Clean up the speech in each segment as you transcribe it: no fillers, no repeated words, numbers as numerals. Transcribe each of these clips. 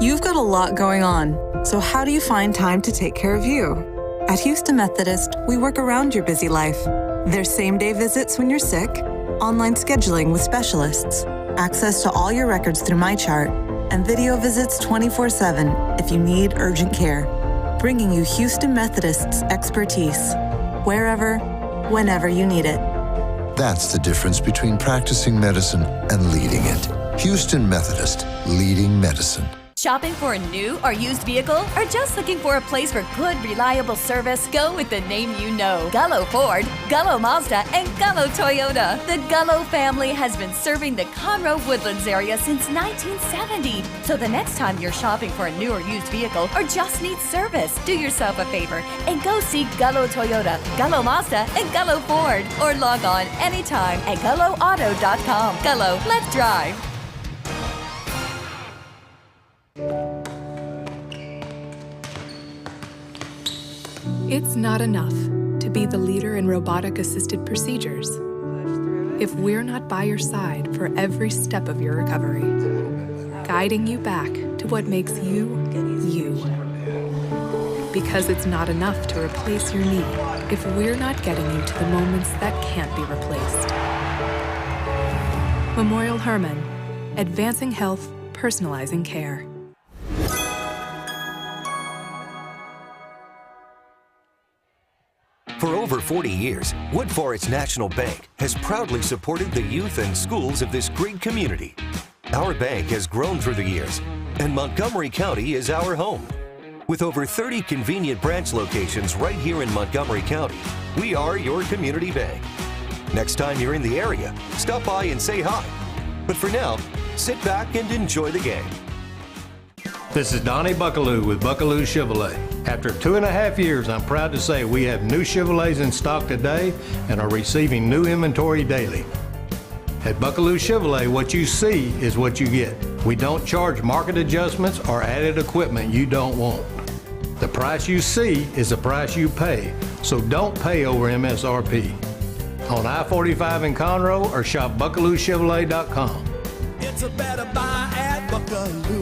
You've got a lot going on, so how do you find time to take care of you? At Houston Methodist, we work around your busy life. There's same-day visits when you're sick, online scheduling with specialists, access to all your records through MyChart, and video visits 24/7 if you need urgent care. Bringing you Houston Methodist's expertise, wherever, whenever you need it. That's the difference between practicing medicine and leading it. Houston Methodist, leading medicine. Shopping for a new or used vehicle? Or just looking for a place for good, reliable service? Go with the name you know. Gullo Ford, Gullo Mazda, and Gullo Toyota. The Gullo family has been serving the Conroe Woodlands area since 1970. So the next time you're shopping for a new or used vehicle or just need service, do yourself a favor and go see Gullo Toyota, Gullo Mazda, and Gullo Ford. Or log on anytime at GulloAuto.com. Gullo, let's drive. It's not enough to be the leader in robotic-assisted procedures if we're not by your side for every step of your recovery, guiding you back to what makes you, you. Because it's not enough to replace your knee if we're not getting you to the moments that can't be replaced. Memorial Hermann, advancing health, personalizing care. For over 40 years, Wood Forest National Bank has proudly supported the youth and schools of this great community. Our bank has grown through the years, and Montgomery County is our home. With over 30 convenient branch locations right here in Montgomery County, we are your community bank. Next time you're in the area, stop by and say hi. But for now, sit back and enjoy the game. This is Donnie Buckaloo with Buckaloo Chevrolet. After 2.5 years, I'm proud to say we have new Chevrolets in stock today and are receiving new inventory daily. At Buckaloo Chevrolet, what you see is what you get. We don't charge market adjustments or added equipment you don't want. The price you see is the price you pay, so don't pay over MSRP. On I-45 in Conroe or shop BuckalooChevrolet.com. It's a better buy at Buckaloo.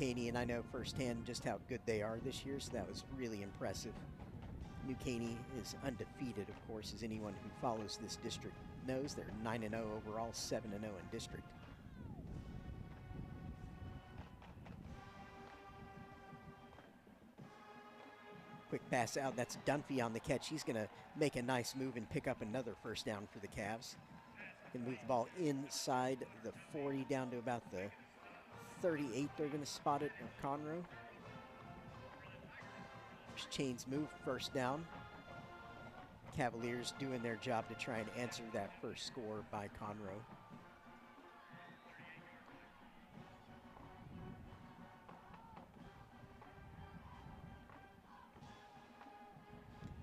Caney, and I know firsthand just how good they are this year, so that was really impressive. New Caney is undefeated, of course, as anyone who follows this district knows. They're 9-0 overall, 7-0 in district. Quick pass out. That's Dunphy on the catch. He's going to make a nice move and pick up another first down for the Cavs. Can move the ball inside the 40 down to about the 38. They're going to spot it of Conroe. Chains move, first down. Cavaliers doing their job to try and answer that first score by Conroe.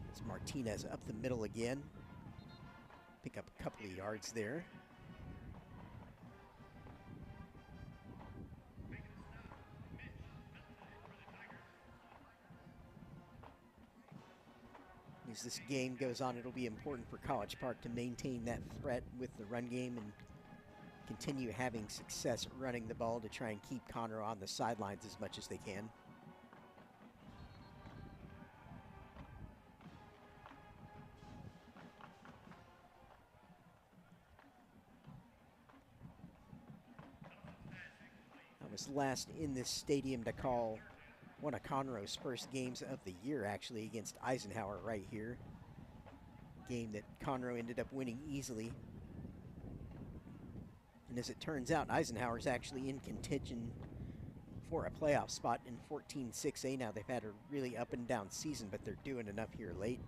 It's Martinez up the middle again. Pick up a couple of yards there. As this game goes on, it'll be important for College Park to maintain that threat with the run game and continue having success running the ball to try and keep Conroe on the sidelines as much as they can. I was last in this stadium to call one of Conroe's first games of the year, actually, against Eisenhower right here. Game that Conroe ended up winning easily. And as it turns out, Eisenhower's actually in contention for a playoff spot in 14-6A now. They've had a really up and down season, but they're doing enough here late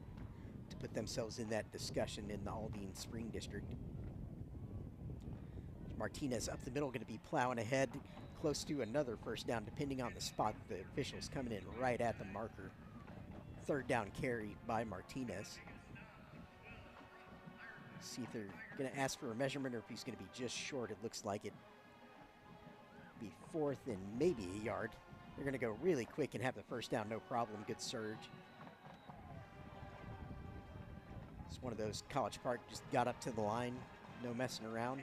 to put themselves in that discussion in the Aldine Spring District. Martinez up the middle, going to be plowing ahead, close to another first down, depending on the spot. The officials coming in right at the marker. Third down carry by Martinez. See if they're going to ask for a measurement or if he's going to be just short. It looks like it. Be fourth and maybe a yard. They're going to go really quick and have the first down, no problem. Good surge. It's one of those College Park just got up to the line, no messing around.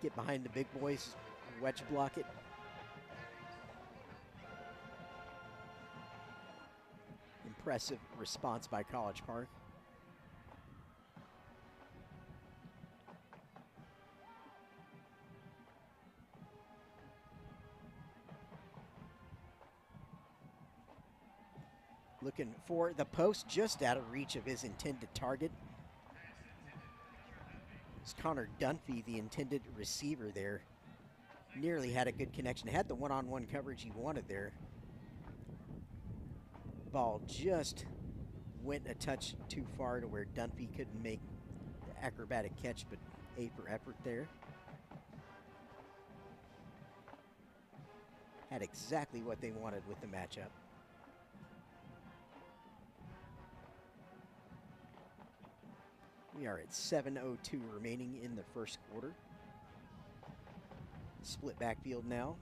Get behind the big boys, wedge block it. Impressive response by College Park. Looking for the post, just out of reach of his intended target. It's Connor Dunphy, the intended receiver there. Nearly had a good connection. Had the one-on-one coverage he wanted there. Ball just went a touch too far to where Dunphy couldn't make the acrobatic catch, but A for effort there. Had exactly what they wanted with the matchup. We are at 7:02 remaining in the first quarter. Split backfield now.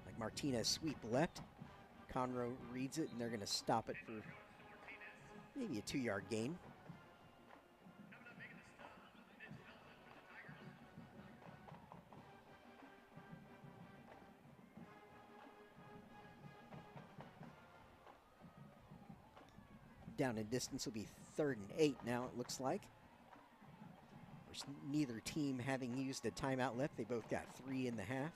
Like Martinez sweep left. Conroe reads it, and they're going to stop it for maybe a 2-yard gain. Down in distance will be 3rd and 8 now, it looks like. Of course, neither team having used a timeout left. They both got 3 in the half.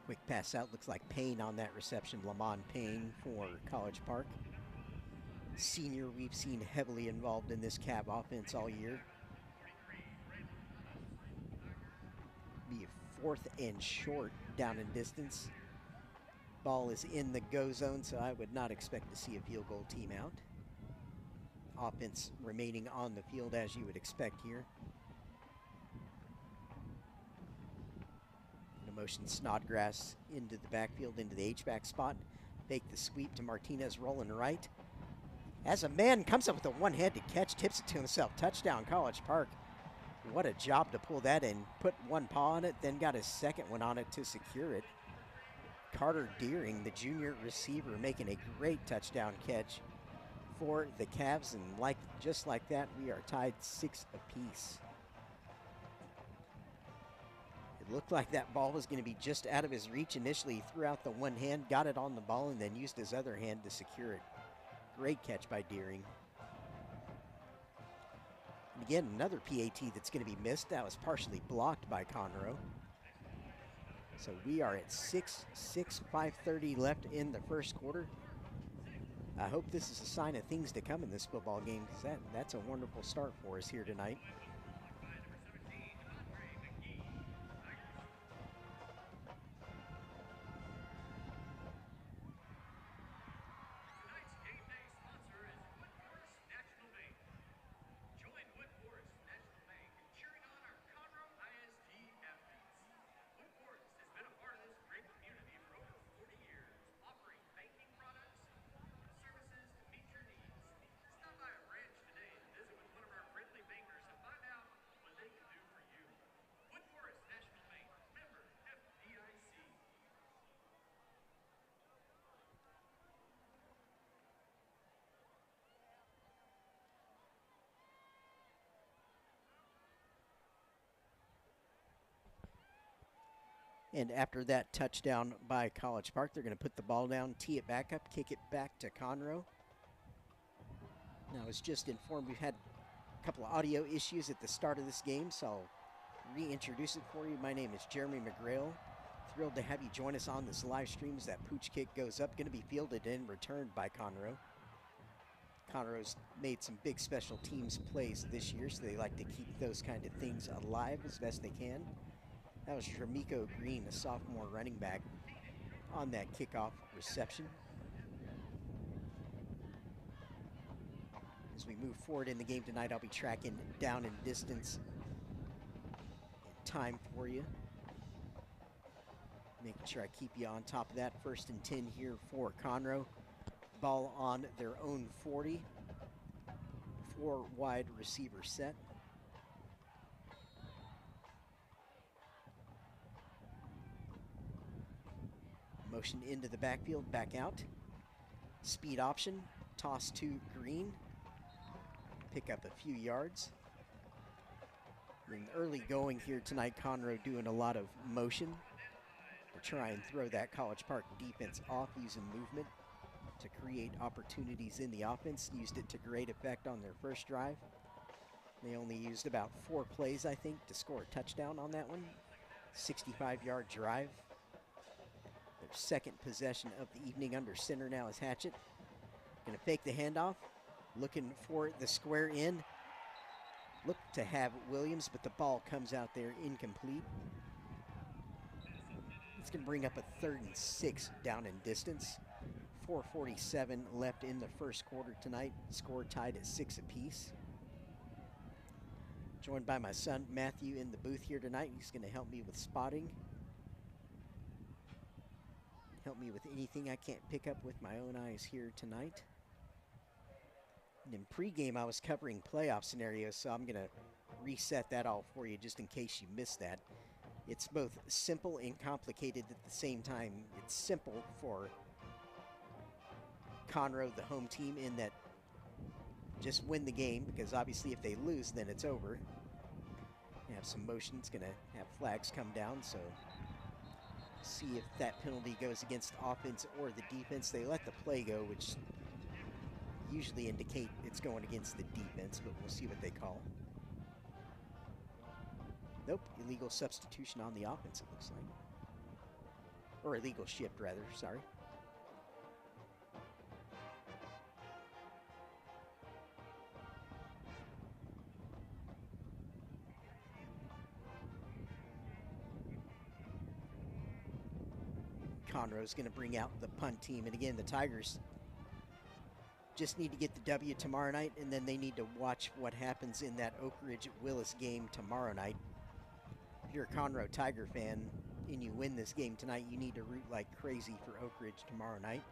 Quick pass out, looks like Payne on that reception. Lamont Payne for College Park. Senior we've seen heavily involved in this Cav offense all year. Be a 4th and short down in distance. Ball is in the go zone, so I would not expect to see a field goal team out. Offense remaining on the field as you would expect here. Motion Snodgrass into the backfield, into the H-back spot. Fake the sweep to Martinez, rolling right. As a man comes up with a one-handed catch, tips it to himself. Touchdown, College Park. What a job to pull that in. Put one paw on it, then got his second one on it to secure it. Carter Deering, the junior receiver, making a great touchdown catch for the Cavs. And just like that, we are tied 6 apiece. It looked like that ball was going to be just out of his reach initially. He threw out the one hand, got it on the ball, and then used his other hand to secure it. Great catch by Deering. And again, another PAT that's going to be missed. That was partially blocked by Conroe. So we are at 6-6, 5:30 left in the first quarter. I hope this is a sign of things to come in this football game, because that's a wonderful start for us here tonight. And after that touchdown by College Park, they're going to put the ball down, tee it back up, kick it back to Conroe. Now, I was just informed we've had a couple of audio issues at the start of this game, so I'll reintroduce it for you. My name is Jeremy McGrail. Thrilled to have you join us on this live stream as that pooch kick goes up. Going to be fielded and returned by Conroe. Conroe's made some big special teams plays this year, so they like to keep those kind of things alive as best they can. That was Jermico Green, a sophomore running back, on that kickoff reception. As we move forward in the game tonight, I'll be tracking down and distance and time for you. Making sure I keep you on top of that. 1st and 10 here for Conroe. Ball on their own 40. 4 wide receiver set. Motion into the backfield, back out. Speed option, toss to Green. Pick up a few yards. In early going here tonight, Conroe doing a lot of motion to try and throw that College Park defense off, using movement to create opportunities in the offense. Used it to great effect on their first drive. They only used about 4 plays, I think, to score a touchdown on that one. 65-yard drive. Their second possession of the evening under center now is Hatchett. Going to fake the handoff. Looking for the square in. Look to have Williams, but the ball comes out there incomplete. It's going to bring up a 3rd and 6 down in distance. 4:47 left in the first quarter tonight. Score tied at 6 apiece. Joined by my son Matthew in the booth here tonight. He's going to help me with spotting. Help me with anything I can't pick up with my own eyes here tonight. And in pregame, I was covering playoff scenarios, so I'm going to reset that all for you just in case you missed that. It's both simple and complicated at the same time. It's simple for Conroe, the home team, in that just win the game, because obviously if they lose, then it's over. They have some motion. It's going to have flags come down, so see if that penalty goes against offense or the defense. They let the play go, which usually indicate it's going against the defense, but we'll see what they call. Nope, illegal substitution on the offense, it looks like. Or illegal shift, rather, sorry. Conroe's going to bring out the punt team. And again, the Tigers just need to get the W tomorrow night, and then they need to watch what happens in that Oak Ridge-Willis game tomorrow night. If you're a Conroe Tiger fan and you win this game tonight, you need to root like crazy for Oak Ridge tomorrow night,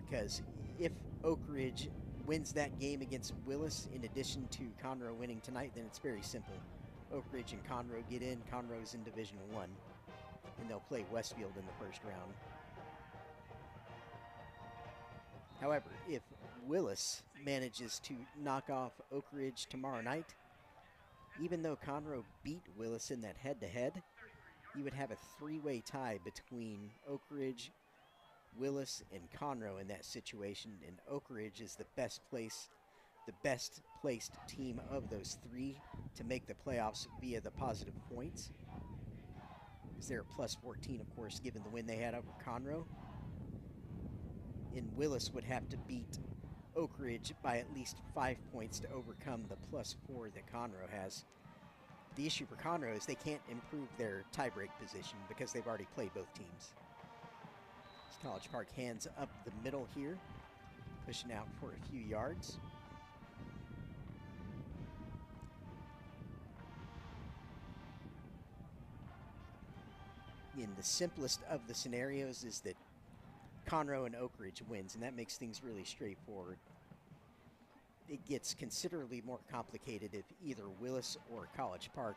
because if Oak Ridge wins that game against Willis, in addition to Conroe winning tonight, then it's very simple. Oak Ridge and Conroe get in. Conroe's in Division I, and they'll play Westfield in the first round. However, if Willis manages to knock off Oak Ridge tomorrow night, even though Conroe beat Willis in that head-to-head, you would have a three-way tie between Oak Ridge, Willis, and Conroe in that situation, and Oak Ridge is the best placed team of those three to make the playoffs via the positive points. Because they're plus 14, of course, given the win they had over Conroe. And Willis would have to beat Oak Ridge by at least 5 points to overcome the plus 4 that Conroe has. The issue for Conroe is they can't improve their tiebreak position because they've already played both teams. As College Park hands up the middle here, pushing out for a few yards. In the simplest of the scenarios is that Conroe and Oak Ridge wins, and that makes things really straightforward. It gets considerably more complicated if either Willis or College Park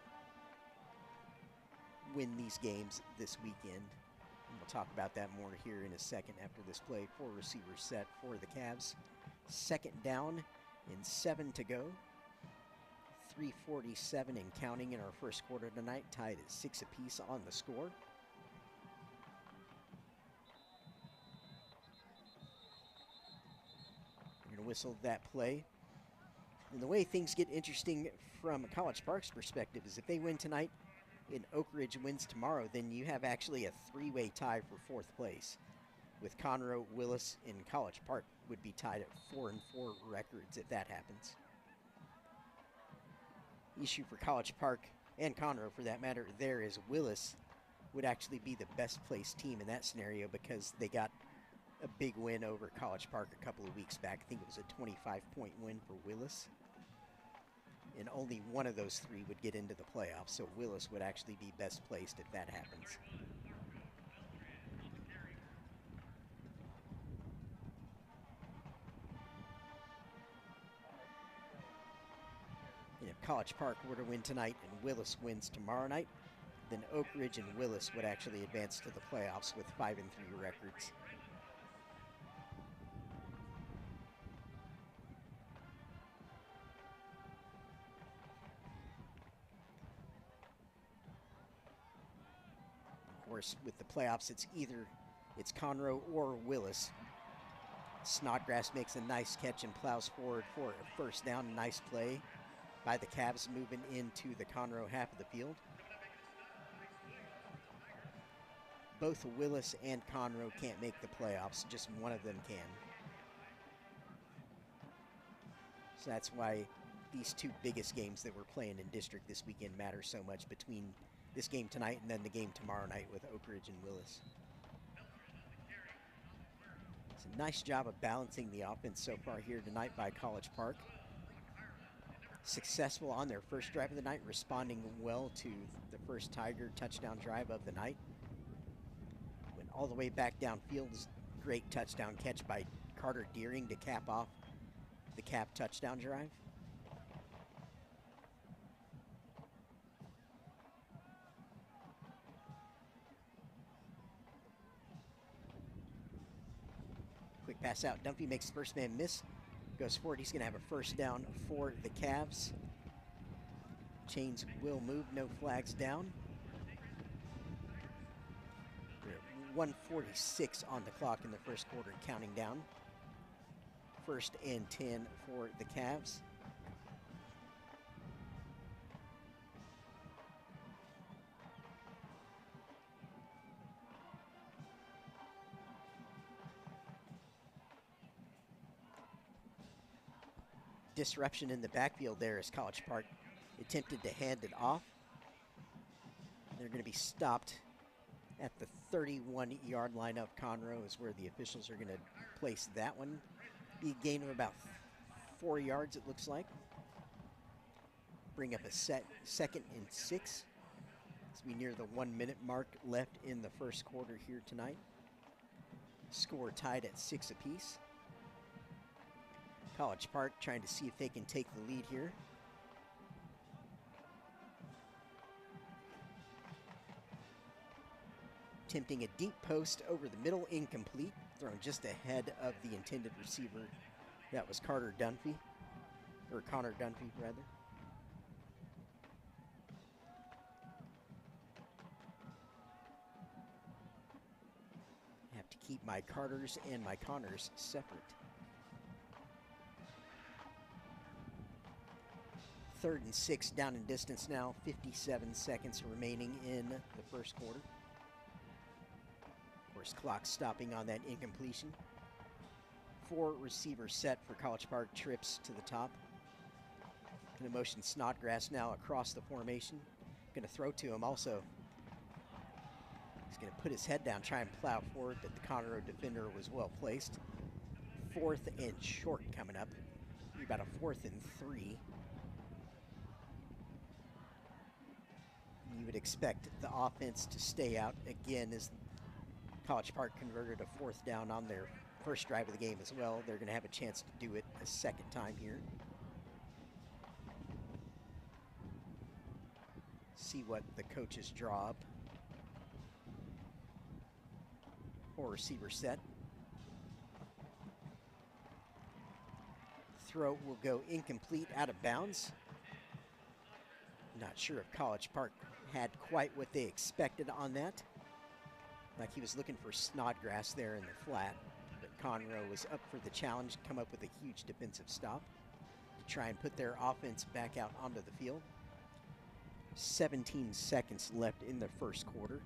win these games this weekend. And we'll talk about that more here in a second after this play. 4 receivers set for the Cavs. 2nd down and 7 to go. 3:47 and counting in our first quarter tonight, tied at 6 apiece on the score. We're going to whistle that play. And the way things get interesting from College Park's perspective is if they win tonight and Oak Ridge wins tomorrow, then you have actually a 3-way tie for 4th place, with Conroe, Willis, and College Park would be tied at 4-4 records if that happens. Issue for College Park, and Conroe for that matter, there is Willis would actually be the best placed team in that scenario because they got a big win over College Park a couple of weeks back. I think it was a 25-point win for Willis. And only one of those 3 would get into the playoffs, so Willis would actually be best placed if that happens. And if College Park were to win tonight and Willis wins tomorrow night, then Oak Ridge and Willis would actually advance to the playoffs with 5-3 records. Of course, with the playoffs, it's Conroe or Willis. Snodgrass makes a nice catch and plows forward for a 1st down. Nice play by the Cavs moving into the Conroe half of the field. Both Willis and Conroe can't make the playoffs, just one of them can. So that's why these 2 biggest games that we're playing in district this weekend matter so much, between this game tonight and then the game tomorrow night with Oak Ridge and Willis. It's a nice job of balancing the offense so far here tonight by College Park. Successful on their first drive of the night, responding well to the first Tiger touchdown drive of the night. Went all the way back downfield. Great touchdown catch by Carter Deering to cap off the Cap touchdown drive. Quick pass out. Dunphy makes the first man miss. Goes forward. He's going to have a 1st down for the Cavs. Chains will move. No flags down. We're at 1:46 on the clock in the first quarter, counting down. 1st and 10 for the Cavs. Disruption in the backfield there as College Park attempted to hand it off. They're going to be stopped at the 31-yard line of Conroe is where the officials are going to place that one. Be a gain of about 4 yards, it looks like. Bring up a 2nd and 6. As we near the 1-minute mark left in the first quarter here tonight. Score tied at 6 apiece. College Park trying to see if they can take the lead here. Attempting a deep post over the middle, incomplete, thrown just ahead of the intended receiver. That was Connor Dunphy, rather. Have to keep my Carters and my Connors separate. 3rd and 6 down in distance now, 57 seconds remaining in the first quarter. Of course, clock stopping on that incompletion. 4 receivers set for College Park, trips to the top. Gonna motion Snodgrass now across the formation. Gonna throw to him also. He's gonna put his head down, try and plow forward, but the Conroe defender was well placed. 4th and short coming up. About a 4th and 3. You would expect the offense to stay out again as College Park converted a 4th down on their first drive of the game as well. They're going to have a chance to do it a second time here. See what the coaches draw up. 4 receiver set. Throw will go incomplete, out of bounds. Not sure if College Park had quite what they expected on that. Like he was looking for Snodgrass there in the flat. But Conroe was up for the challenge, come up with a huge defensive stop to try and put their offense back out onto the field. 17 seconds left in the first quarter.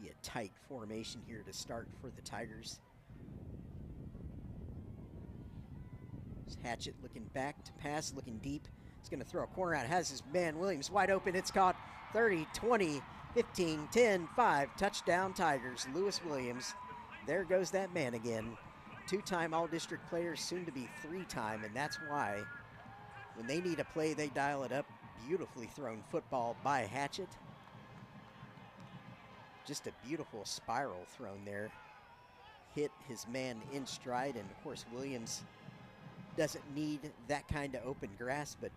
Be a tight formation here to start for the Tigers. Hatchett looking back to pass, looking deep. He's going to throw a corner out. Has his man Williams wide open. It's caught. 30, 20, 15, 10, 5. Touchdown Tigers. Lewis Williams. There goes that man again. 2-time All-District player, soon to be 3-time, and that's why when they need a play, they dial it up. Beautifully thrown football by Hatchett. Just a beautiful spiral thrown there. Hit his man in stride, and of course Williams doesn't need that kind of open grass, but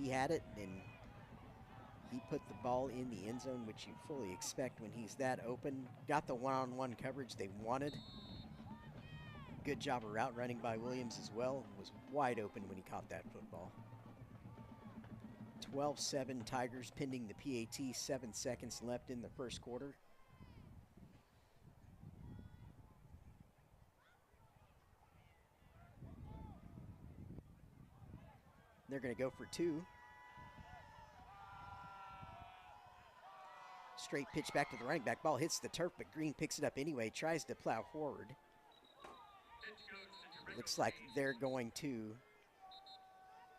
he had it, and he put the ball in the end zone, which you fully expect when he's that open. Got the one-on-one coverage they wanted. Good job of route running by Williams as well. Was wide open when he caught that football. 12-7 Tigers pending the PAT. 7 seconds left in the first quarter. They're going to go for 2. Straight pitch back to the running back. Ball hits the turf, but Green picks it up anyway. Tries to plow forward. Looks like they're going to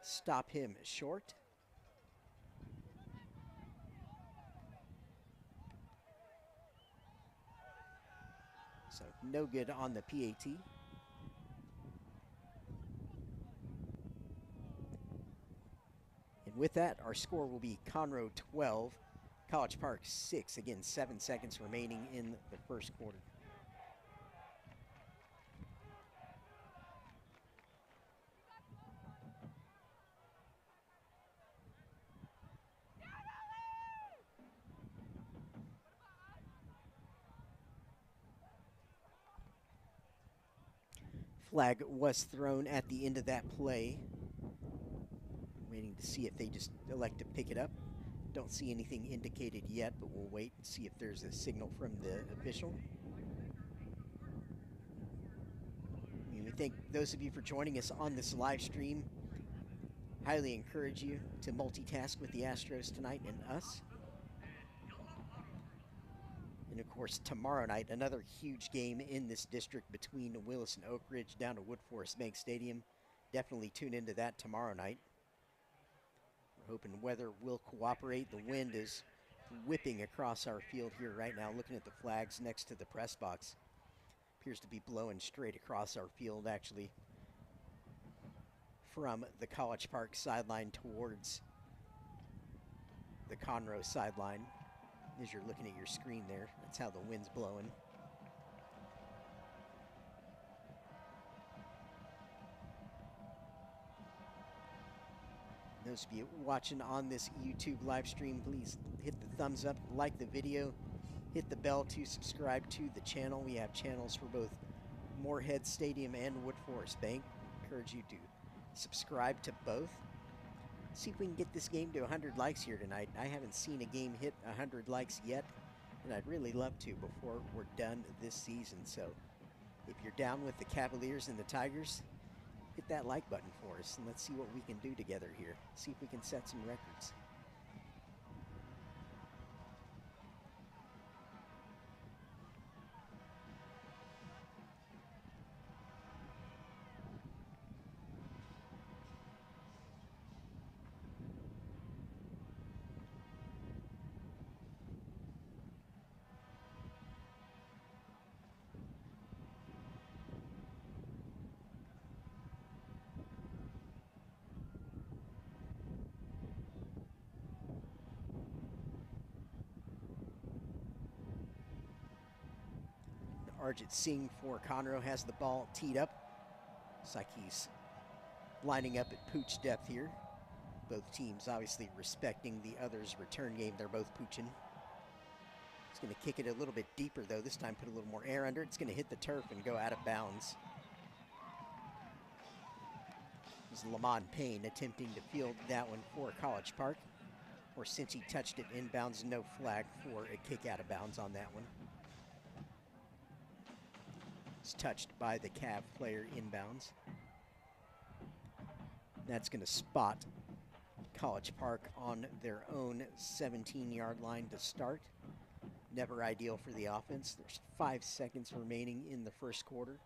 stop him short. So no good on the PAT. And with that, our score will be Conroe 12, College Park 6. Again, 7 seconds remaining in the first quarter. Flag was thrown at the end of that play. Waiting to see if they just elect to pick it up. Don't see anything indicated yet, but we'll wait and see if there's a signal from the official. We thank those of you for joining us on this live stream. Highly encourage you to multitask with the Astros tonight and us. And of course, tomorrow night, another huge game in this district between Willis and Oak Ridge down to Woodforest Bank Stadium. Definitely tune into that tomorrow night. We're hoping weather will cooperate. The wind is whipping across our field here right now. Looking at the flags next to the press box. Appears to be blowing straight across our field, actually from the College Park sideline towards the Conroe sideline. As you're looking at your screen there, that's how the wind's blowing. Those of you watching on this YouTube live stream, please hit the thumbs up, like the video, hit the bell to subscribe to the channel. We have channels for both Moorhead Stadium and Wood Forest Bank. Encourage you to subscribe to both. See if we can get this game to 100 likes here tonight. I haven't seen a game hit 100 likes yet, and I'd really love to before we're done this season. So if you're down with the Cavaliers and the Tigers, hit that like button for us, and let's see what we can do together here. See if we can set some records. Arjit Singh for Conroe has the ball teed up. Looks like he's lining up at pooch depth here. Both teams obviously respecting the other's return game. They're both pooching. He's going to kick it a little bit deeper, though. This time put a little more air under it. It's going to hit the turf and go out of bounds. This is Lamont Payne attempting to field that one for College Park. Or since he touched it inbounds, no flag for a kick out of bounds on that one. It's touched by the Cav player inbounds. That's going to spot College Park on their own 17-yard line to start. Never ideal for the offense. There's 5 seconds remaining in the first quarter.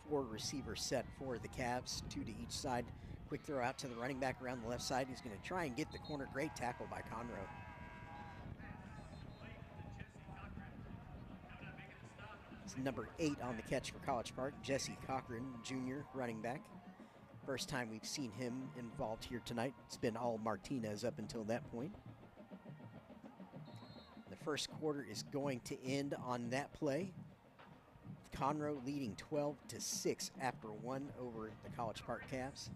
Four receivers set for the Cavs, 2 to each side. Quick throw out to the running back around the left side. He's going to try and get the corner. Great tackle by Conroe. It's number 8 on the catch for College Park, Jesse Cochran, junior running back. First time we've seen him involved here tonight. It's been all Martinez up until that point. The first quarter is going to end on that play. Conroe leading 12-6 after 1 over the College Park Cavs.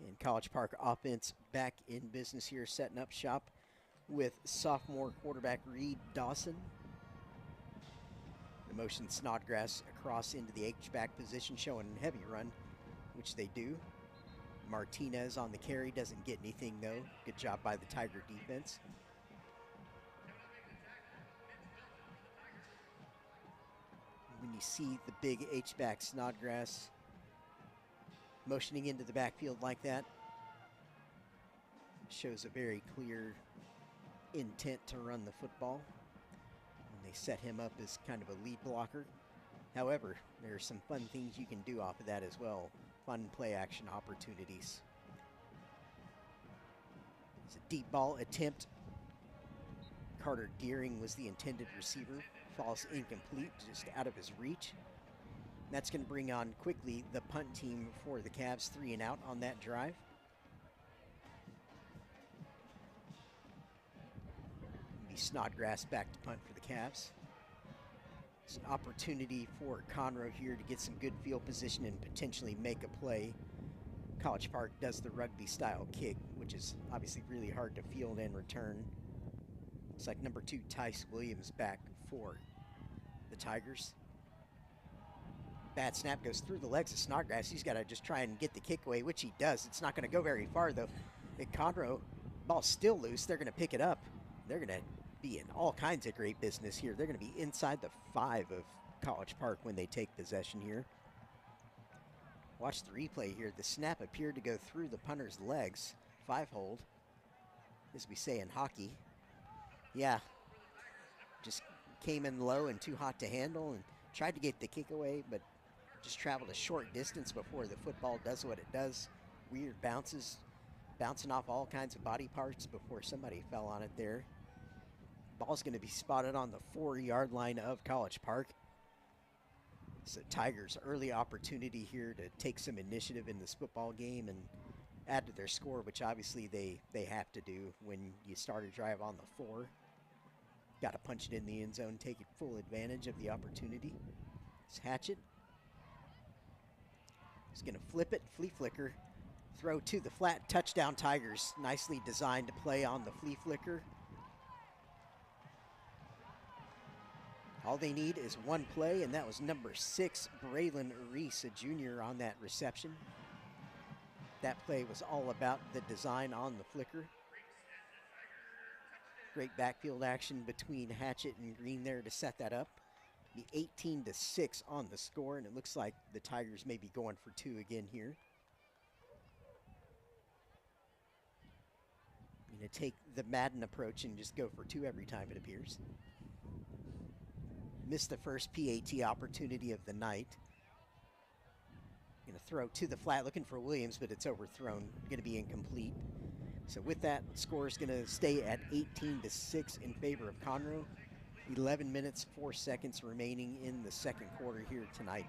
And College Park offense back in business here, setting up shop with sophomore quarterback Reed Dawson. The motion Snodgrass across into the H-back position, showing a heavy run, which they do. Martinez on the carry, doesn't get anything though. Good job by the Tiger defense. When you see the big H-back Snodgrass motioning into the backfield like that, shows a very clear intent to run the football. And they set him up as kind of a lead blocker. However, there are some fun things you can do off of that as well. Fun play action opportunities. It's a deep ball attempt. Carter Deering was the intended receiver. Falls incomplete, just out of his reach. That's going to bring on quickly the punt team for the Cavs, 3 and out on that drive. Be Snodgrass back to punt for the Cavs. It's an opportunity for Conroe here to get some good field position and potentially make a play. College Park does the rugby-style kick, which is obviously really hard to field and return. It's like number 2, Tice Williams, back for the Tigers. Bad snap goes through the legs of Snodgrass. He's got to just try and get the kick away, which he does. It's not going to go very far, though. At Conroe, ball's still loose. They're going to pick it up. They're going to be in all kinds of great business here. They're going to be inside the 5 of College Park when they take possession here. Watch the replay here. The snap appeared to go through the punter's legs. 5 hold, as we say in hockey. Yeah, just came in low and too hot to handle and tried to get the kick away, but just traveled a short distance before the football does what it does. Weird bounces, bouncing off all kinds of body parts before somebody fell on it there. Ball's going to be spotted on the 4-yard line of College Park. So Tigers' early opportunity here to take some initiative in this football game and add to their score, which obviously they have to do when you start a drive on the 4. Got to punch it in the end zone, take full advantage of the opportunity. It's Hatchett. He's going to flip it, flea flicker, throw to the flat, touchdown Tigers. Nicely designed play on the flea flicker. All they need is one play, and that was number 6, Braylon Reese, a junior, on that reception. That play was all about the design on the flicker. Great backfield action between Hatchett and Green there to set that up. Be 18-6 on the score, and it looks like the Tigers may be going for 2 again here. I'm going to take the Madden approach and just go for 2 every time, it appears. Missed the first PAT opportunity of the night. Going to throw to the flat, looking for Williams, but it's overthrown. Going to be incomplete. So with that, score is going to stay at 18-6 in favor of Conroe. 11 minutes, 4 seconds remaining in the second quarter here tonight.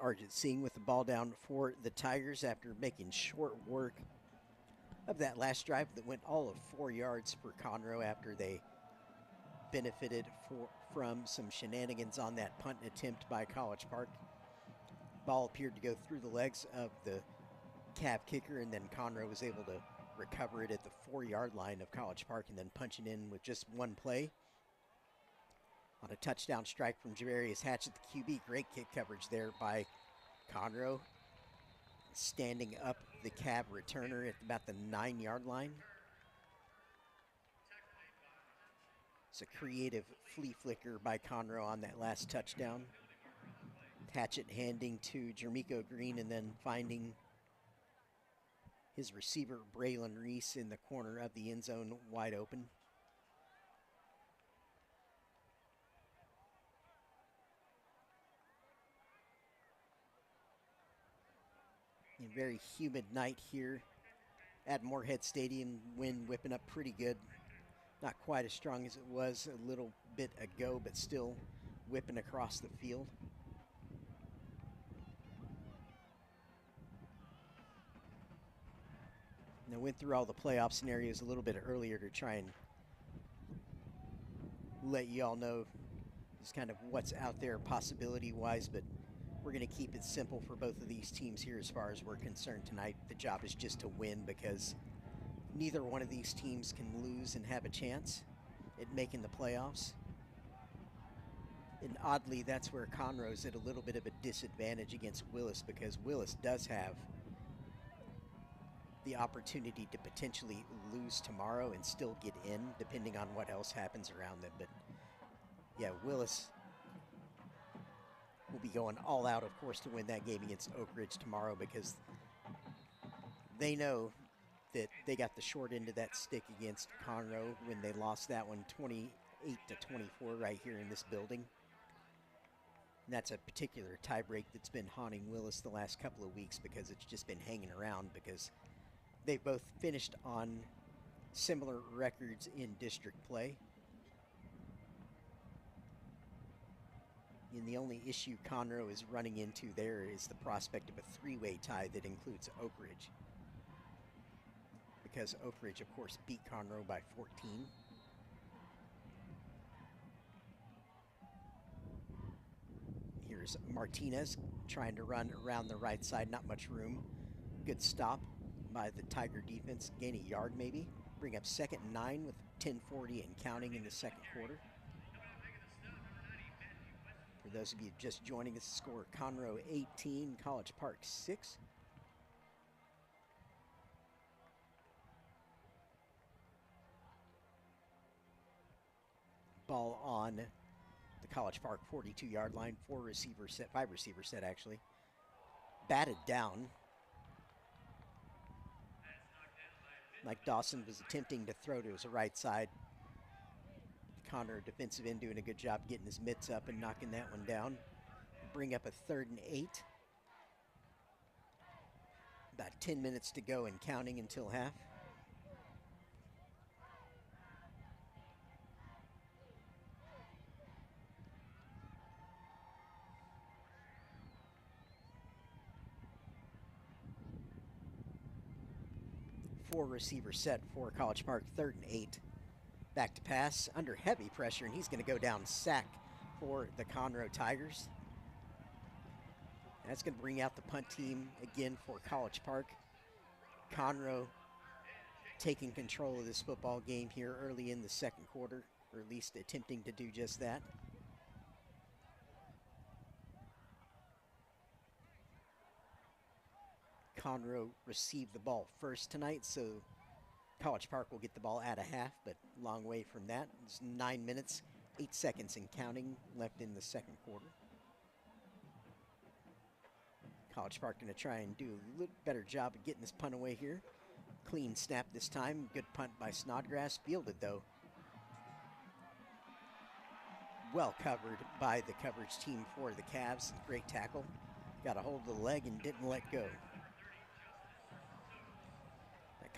Argent Singh with the ball down for the Tigers after making short work of that last drive that went all of 4 yards for Conroe after they benefited from some shenanigans on that punt attempt by College Park. Ball appeared to go through the legs of the Cav kicker, and then Conroe was able to recover it at the 4-yard line of College Park and then punch it in with just one play. On a touchdown strike from Javarius Hatchett, the QB. Great kick coverage there by Conroe. Standing up the Cav returner at about the 9-yard line. It's a creative flea flicker by Conroe on that last touchdown. Hatchett handing to Jermico Green and then finding his receiver, Braylon Reese, in the corner of the end zone wide open. A very humid night here at Moorhead Stadium. Wind whipping up pretty good. Not quite as strong as it was a little bit ago, but still whipping across the field. I went through all the playoff scenarios a little bit earlier to try and let you all know just kind of what's out there possibility-wise, but we're going to keep it simple for both of these teams here as far as we're concerned tonight. The job is just to win, because neither one of these teams can lose and have a chance at making the playoffs. And oddly, that's where Conroe's at a little bit of a disadvantage against Willis, because Willis does have the opportunity to potentially lose tomorrow and still get in, depending on what else happens around them. But yeah, Willis will be going all out, of course, to win that game against Oak Ridge tomorrow, because they know that they got the short end of that stick against Conroe when they lost that one 28-24 right here in this building. And that's a particular tiebreak that's been haunting Willis the last couple of weeks, because it's just been hanging around, because they both finished on similar records in district play. And the only issue Conroe is running into there is the prospect of a three-way tie that includes Oak Ridge, because Oak Ridge, of course, beat Conroe by 14. Here's Martinez trying to run around the right side, not much room. Good stop by the Tiger defense, gain a yard maybe. Bring up 2nd and 9 with 10:40 and counting in the second quarter. For those of you just joining us, score Conroe 18, College Park 6. Ball on the College Park 42-yard line, 5 receiver set actually. Batted down. Like Dawson was attempting to throw to his right side. Conroe defensive end doing a good job getting his mitts up and knocking that one down. Bring up a 3rd and 8. About 10 minutes to go and counting until half. Four receiver set for College Park, 3rd and 8. Back to pass, under heavy pressure, and he's going to go down sack for the Conroe Tigers. That's going to bring out the punt team again for College Park. Conroe taking control of this football game here early in the second quarter, or at least attempting to do just that. Conroe received the ball first tonight, so College Park will get the ball at a half, but long way from that. It's 9 minutes, 8 seconds and counting left in the second quarter. College Park going to try and do a little better job of getting this punt away here. Clean snap this time. Good punt by Snodgrass. Fielded, though. Well covered by the coverage team for the Cavs. Great tackle. Got a hold of the leg and didn't let go.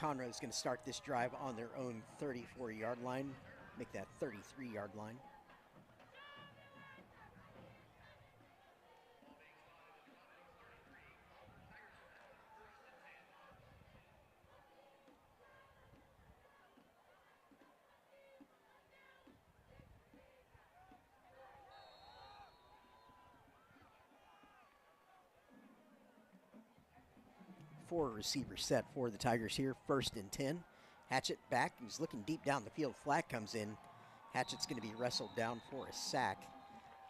Conroe is going to start this drive on their own 34-yard line, make that 33-yard line. Four receiver set for the Tigers here. 1st and 10. Hatchett back. He's looking deep down the field. Flag comes in. Hatchett's going to be wrestled down for a sack.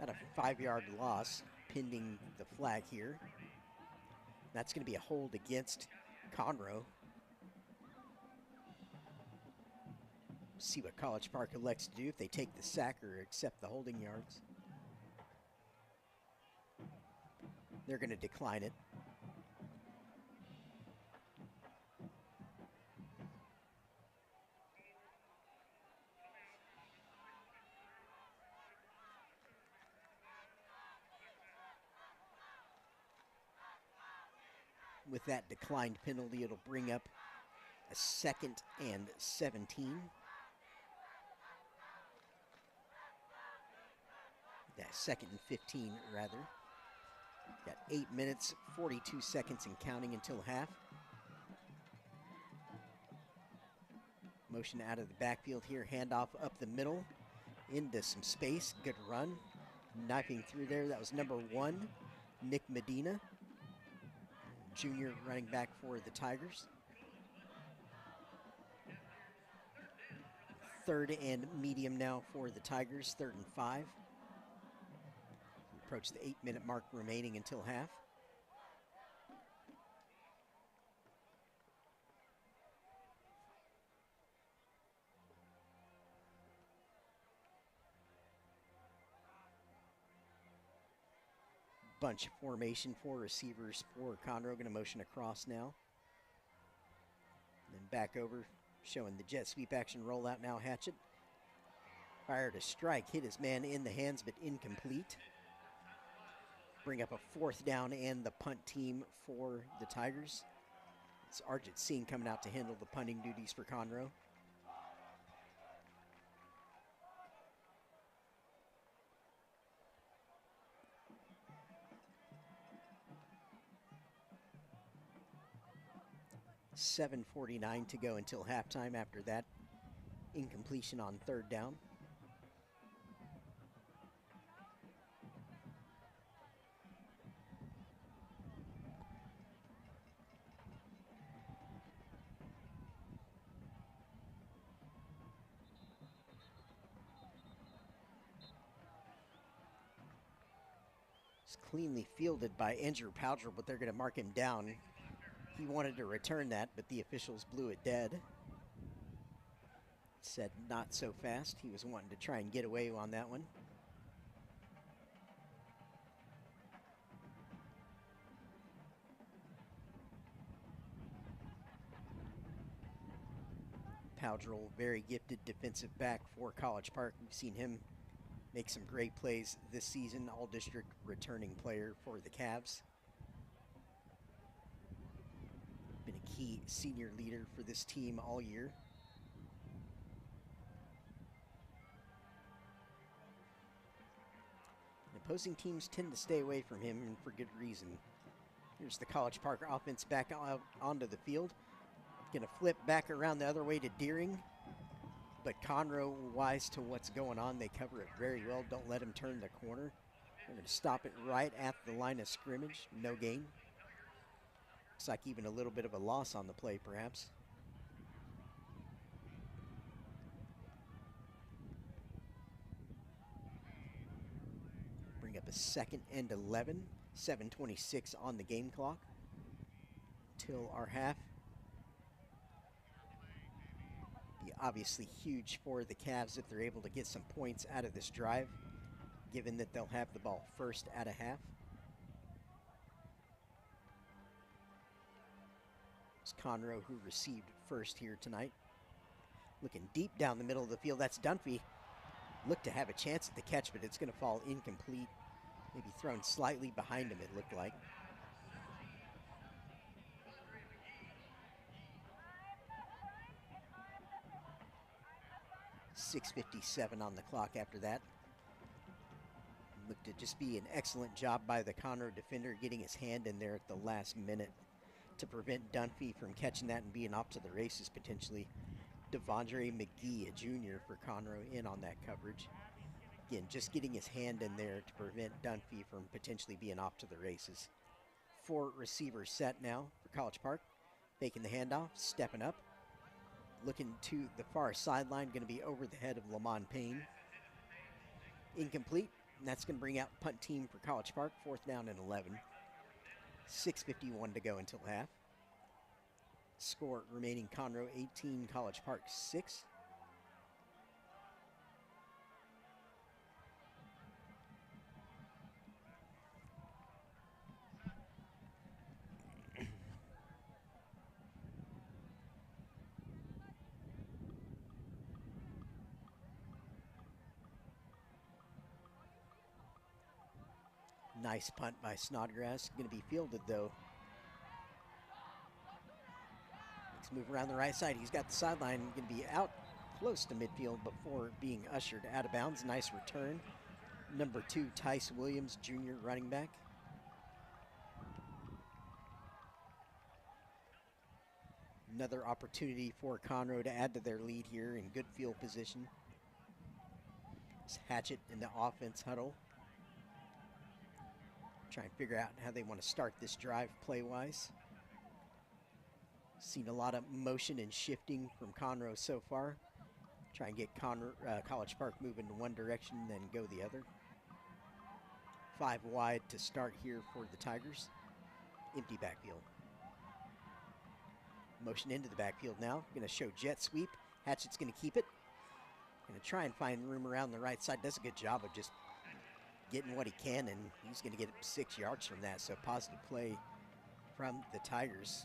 About a 5-yard loss pending the flag here. That's going to be a hold against Conroe. See what College Park elects to do, if they take the sack or accept the holding yards. They're going to decline it. With that declined penalty, it'll bring up a 2nd and 17. Yeah, 2nd and 15, rather. Got 8 minutes, 42 seconds and counting until half. Motion out of the backfield here, handoff up the middle into some space. Good run. Knifing through there, that was number 1, Nick Medina, junior running back for the Tigers. 3rd and medium now for the Tigers, 3rd and 5. Approach the 8-minute mark remaining until half. Bunch formation for receivers for Conroe. Going to motion across now. And then back over, showing the jet sweep action rollout now. Hatchet fired a strike, hit his man in the hands, but incomplete. Bring up a 4th down and the punt team for the Tigers. It's Arjit Singh coming out to handle the punting duties for Conroe. .7:49 to go until halftime. After that incompletion on 3rd down. It's cleanly fielded by Andrew Powdrell, but they're going to mark him down. He wanted to return that, but the officials blew it dead. Said not so fast. He was wanting to try and get away on that one. Powdrell, very gifted defensive back for College Park. We've seen him make some great plays this season. All-district returning player for the Cavs. Been a key senior leader for this team all year. And opposing teams tend to stay away from him, and for good reason. Here's the College Park offense back out onto the field. Gonna flip back around the other way to Deering. But Conroe, wise to what's going on, they cover it very well. Don't let him turn the corner. They're gonna stop it right at the line of scrimmage. No gain. Looks like even a little bit of a loss on the play, perhaps. Bring up a 2nd and 11. 7:26 on the game clock till our half. Be obviously huge for the Cavs if they're able to get some points out of this drive, given that they'll have the ball first at a half. It's Conroe who received first here tonight. Looking deep down the middle of the field, that's Dunphy. Looked to have a chance at the catch, but it's going to fall incomplete. Maybe thrown slightly behind him, it looked like. .6:57 on the clock after that. Looked to just be an excellent job by the Conroe defender, getting his hand in there at the last minute to prevent Dunphy from catching that and being off to the races potentially. Devondre McGee, a junior for Conroe, in on that coverage. Again, just getting his hand in there to prevent Dunphy from potentially being off to the races. 4 receivers set now for College Park. Faking the handoff, stepping up. Looking to the far sideline, going to be over the head of Lamont Payne. Incomplete, and that's going to bring out punt team for College Park. 4th down and 11. 6:51 to go until half. Score remaining: Conroe 18, College Park 6. Nice punt by Snodgrass. Going to be fielded, though. Let's move around the right side. He's got the sideline. Going to be out close to midfield before being ushered out of bounds. Nice return. Number 2, Tice Williams, junior running back. Another opportunity for Conroe to add to their lead here in good field position. It's Hatchet in the offense huddle. Try and figure out how they want to start this drive play-wise. Seen a lot of motion and shifting from Conroe so far. Try and get College Park moving in one direction, then go the other. 5 wide to start here for the Tigers. Empty backfield. Motion into the backfield now. Going to show jet sweep. Hatchet's going to keep it. Going to try and find room around the right side. Does a good job of just getting what he can, and he's going to get 6 yards from that. So positive play from the Tigers.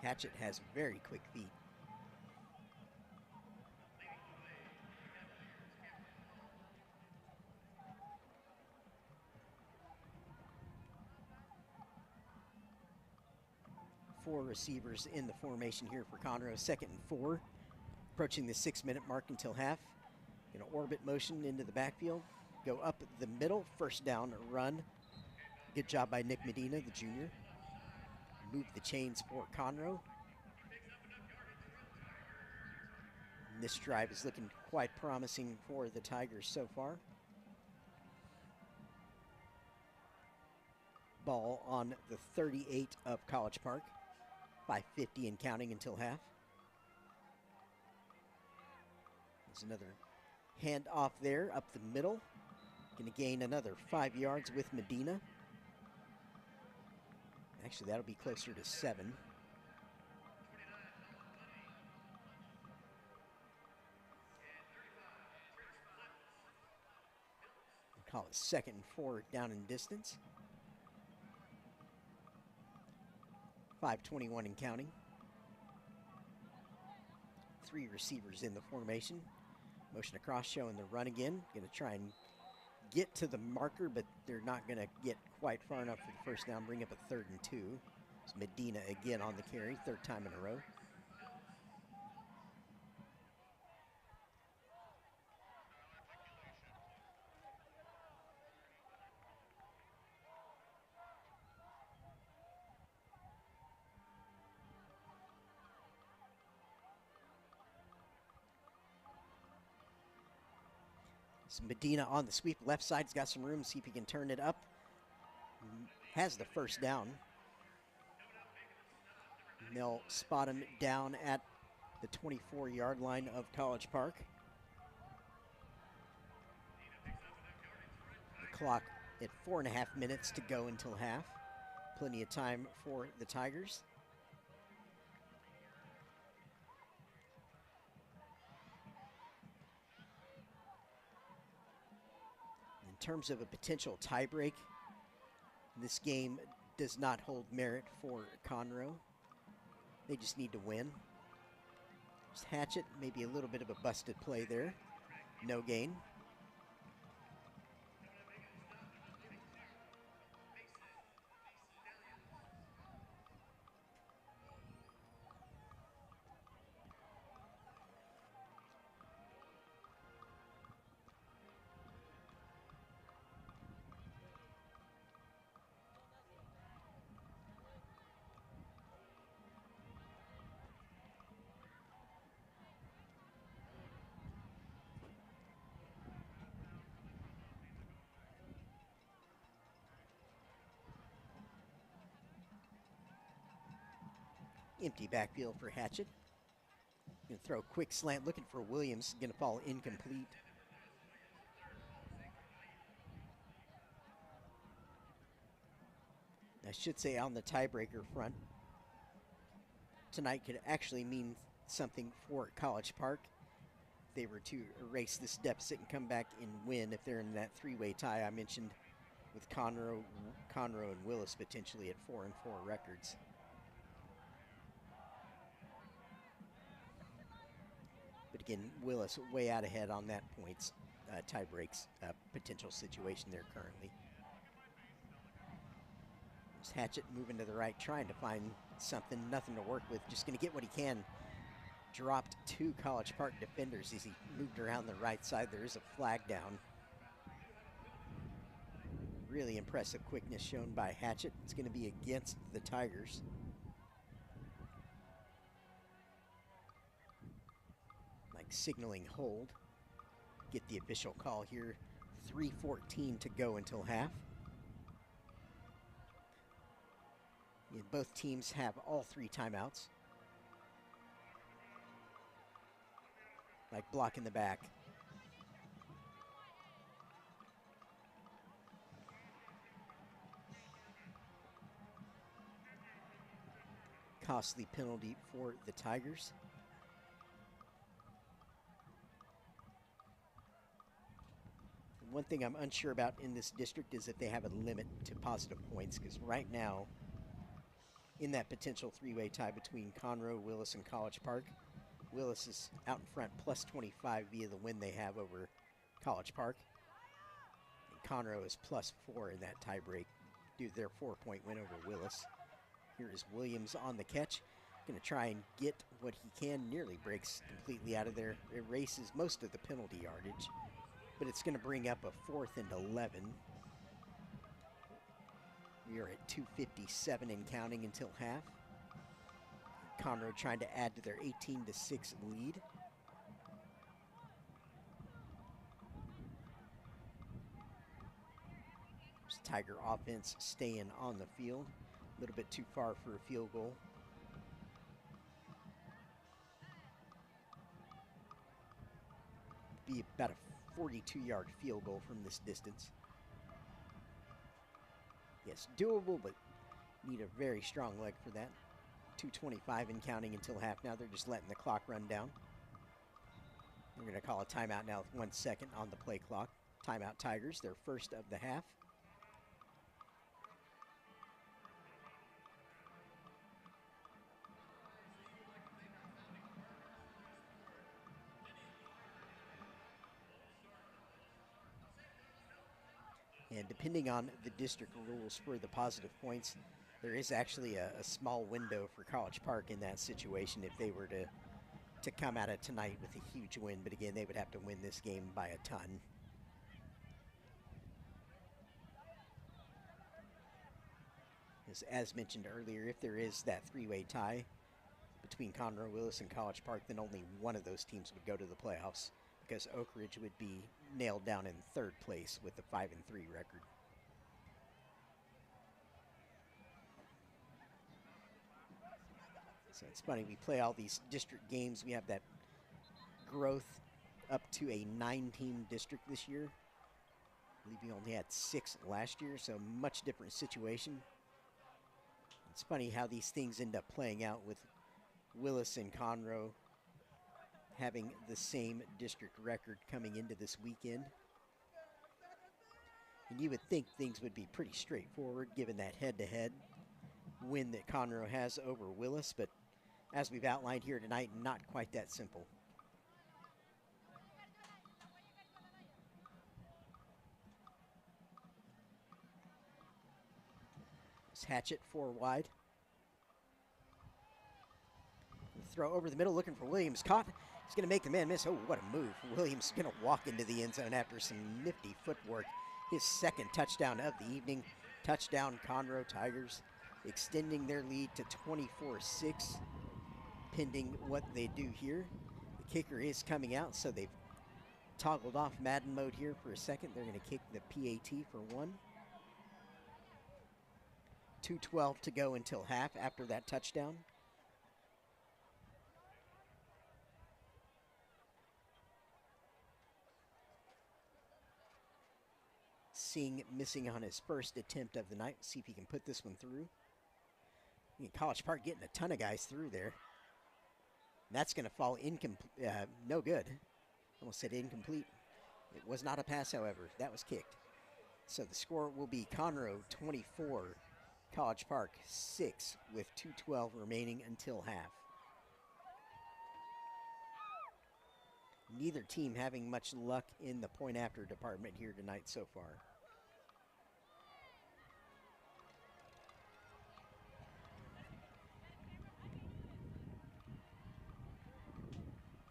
Hatchet has very quick feet. Four receivers in the formation here for Conroe. 2nd and 4. Approaching the 6-minute mark until half. Going to orbit motion into the backfield. Go up the middle. First down run. Good job by Nick Medina, the junior. Move the chains for Conroe. And this drive is looking quite promising for the Tigers so far. Ball on the 38 of College Park. 5:50 and counting until half. There's another hand off there up the middle. Going to gain another 5 yards with Medina. Actually, that'll be closer to 7. We'll call it 2nd and 4 down in distance. 5:21 and counting. 3 receivers in the formation. Motion across, showing the run again. Going to try and get to the marker, but they're not going to get quite far enough for the first down. Bring up a 3rd and 2. It's Medina again on the carry, 3rd time in a row. So Medina on the sweep, left side's got some room, see if he can turn it up. Has the first down. And they'll spot him down at the 24-yard line of College Park. The clock at 4.5 minutes to go until half. Plenty of time for the Tigers. In terms of a potential tiebreak, this game does not hold merit for Conroe. They just need to win. There's Hatchet, maybe a little bit of a busted play there. No gain. Empty backfield for Hatchet. Gonna throw a quick slant, looking for Williams. Gonna fall incomplete. I should say on the tiebreaker front, tonight could actually mean something for College Park. If they were to erase this deficit and come back and win, if they're in that 3-way tie I mentioned with Conroe and Willis potentially at 4-4 records. But again, Willis way out ahead on that points tie breaks potential situation there currently. There's Hatchet moving to the right, trying to find something, nothing to work with, just going to get what he can. Dropped 2 College Park defenders as he moved around the right side. There is a flag down. Really impressive quickness shown by Hatchet. It's going to be against the Tigers. like signaling hold. Get the official call here. 3:14 to go until half. And both teams have all 3 timeouts. Like block in the back. Costly penalty for the Tigers. One thing I'm unsure about in this district is if they have a limit to positive points, because right now, in that potential 3-way tie between Conroe, Willis, and College Park, Willis is out in front plus 25 via the win they have over College Park. And Conroe is plus 4 in that tie break due to their 4-point win over Willis. Here is Williams on the catch. Going to try and get what he can. Nearly breaks completely out of there. Erases most of the penalty yardage. But it's going to bring up a 4th and 11. We are at 2:57 and counting until half. Conroe trying to add to their 18-6 lead. Tiger offense staying on the field. A little bit too far for a field goal. Be about a 42-yard field goal from this distance. Yes, doable, but need a very strong leg for that. 2:25 and counting until half. Now they're just letting the clock run down. We're going to call a timeout now with 1 second on the play clock. Timeout Tigers, their first of the half. And depending on the district rules for the positive points, there is actually a small window for College Park in that situation if they were to come at it tonight with a huge win. But again, they would have to win this game by a ton. As mentioned earlier, if there is that 3-way tie between Conroe, Willis, and College Park, then only one of those teams would go to the playoffs, because Oak Ridge would be nailed down in 3rd place with a 5-3 record. So it's funny, we play all these district games. We have that growth up to a 9-team district this year. I believe we only had 6 last year, so much different situation. It's funny how these things end up playing out with Willis and Conroe having the same district record coming into this weekend. And you would think things would be pretty straightforward given that head-to-head win that Conroe has over Willis, but as we've outlined here tonight, not quite that simple. It's Hatchet 4 wide. Throw over the middle, looking for Williams. Caught. He's going to make the man miss. Oh, what a move. Williams going to walk into the end zone after some nifty footwork. His 2nd touchdown of the evening. Touchdown Conroe Tigers, extending their lead to 24-6, pending what they do here. The kicker is coming out, so they've toggled off Madden mode here for a second. They're going to kick the PAT for 1. 2:12 to go until half after that touchdown. Singh missing on his first attempt of the night. See if he can put this one through. College Park getting a ton of guys through there. That's going to fall incomplete. No good. Almost said incomplete. It was not a pass, however. That was kicked. So the score will be Conroe 24, College Park 6, with 2:12 remaining until half. Neither team having much luck in the point after department here tonight so far.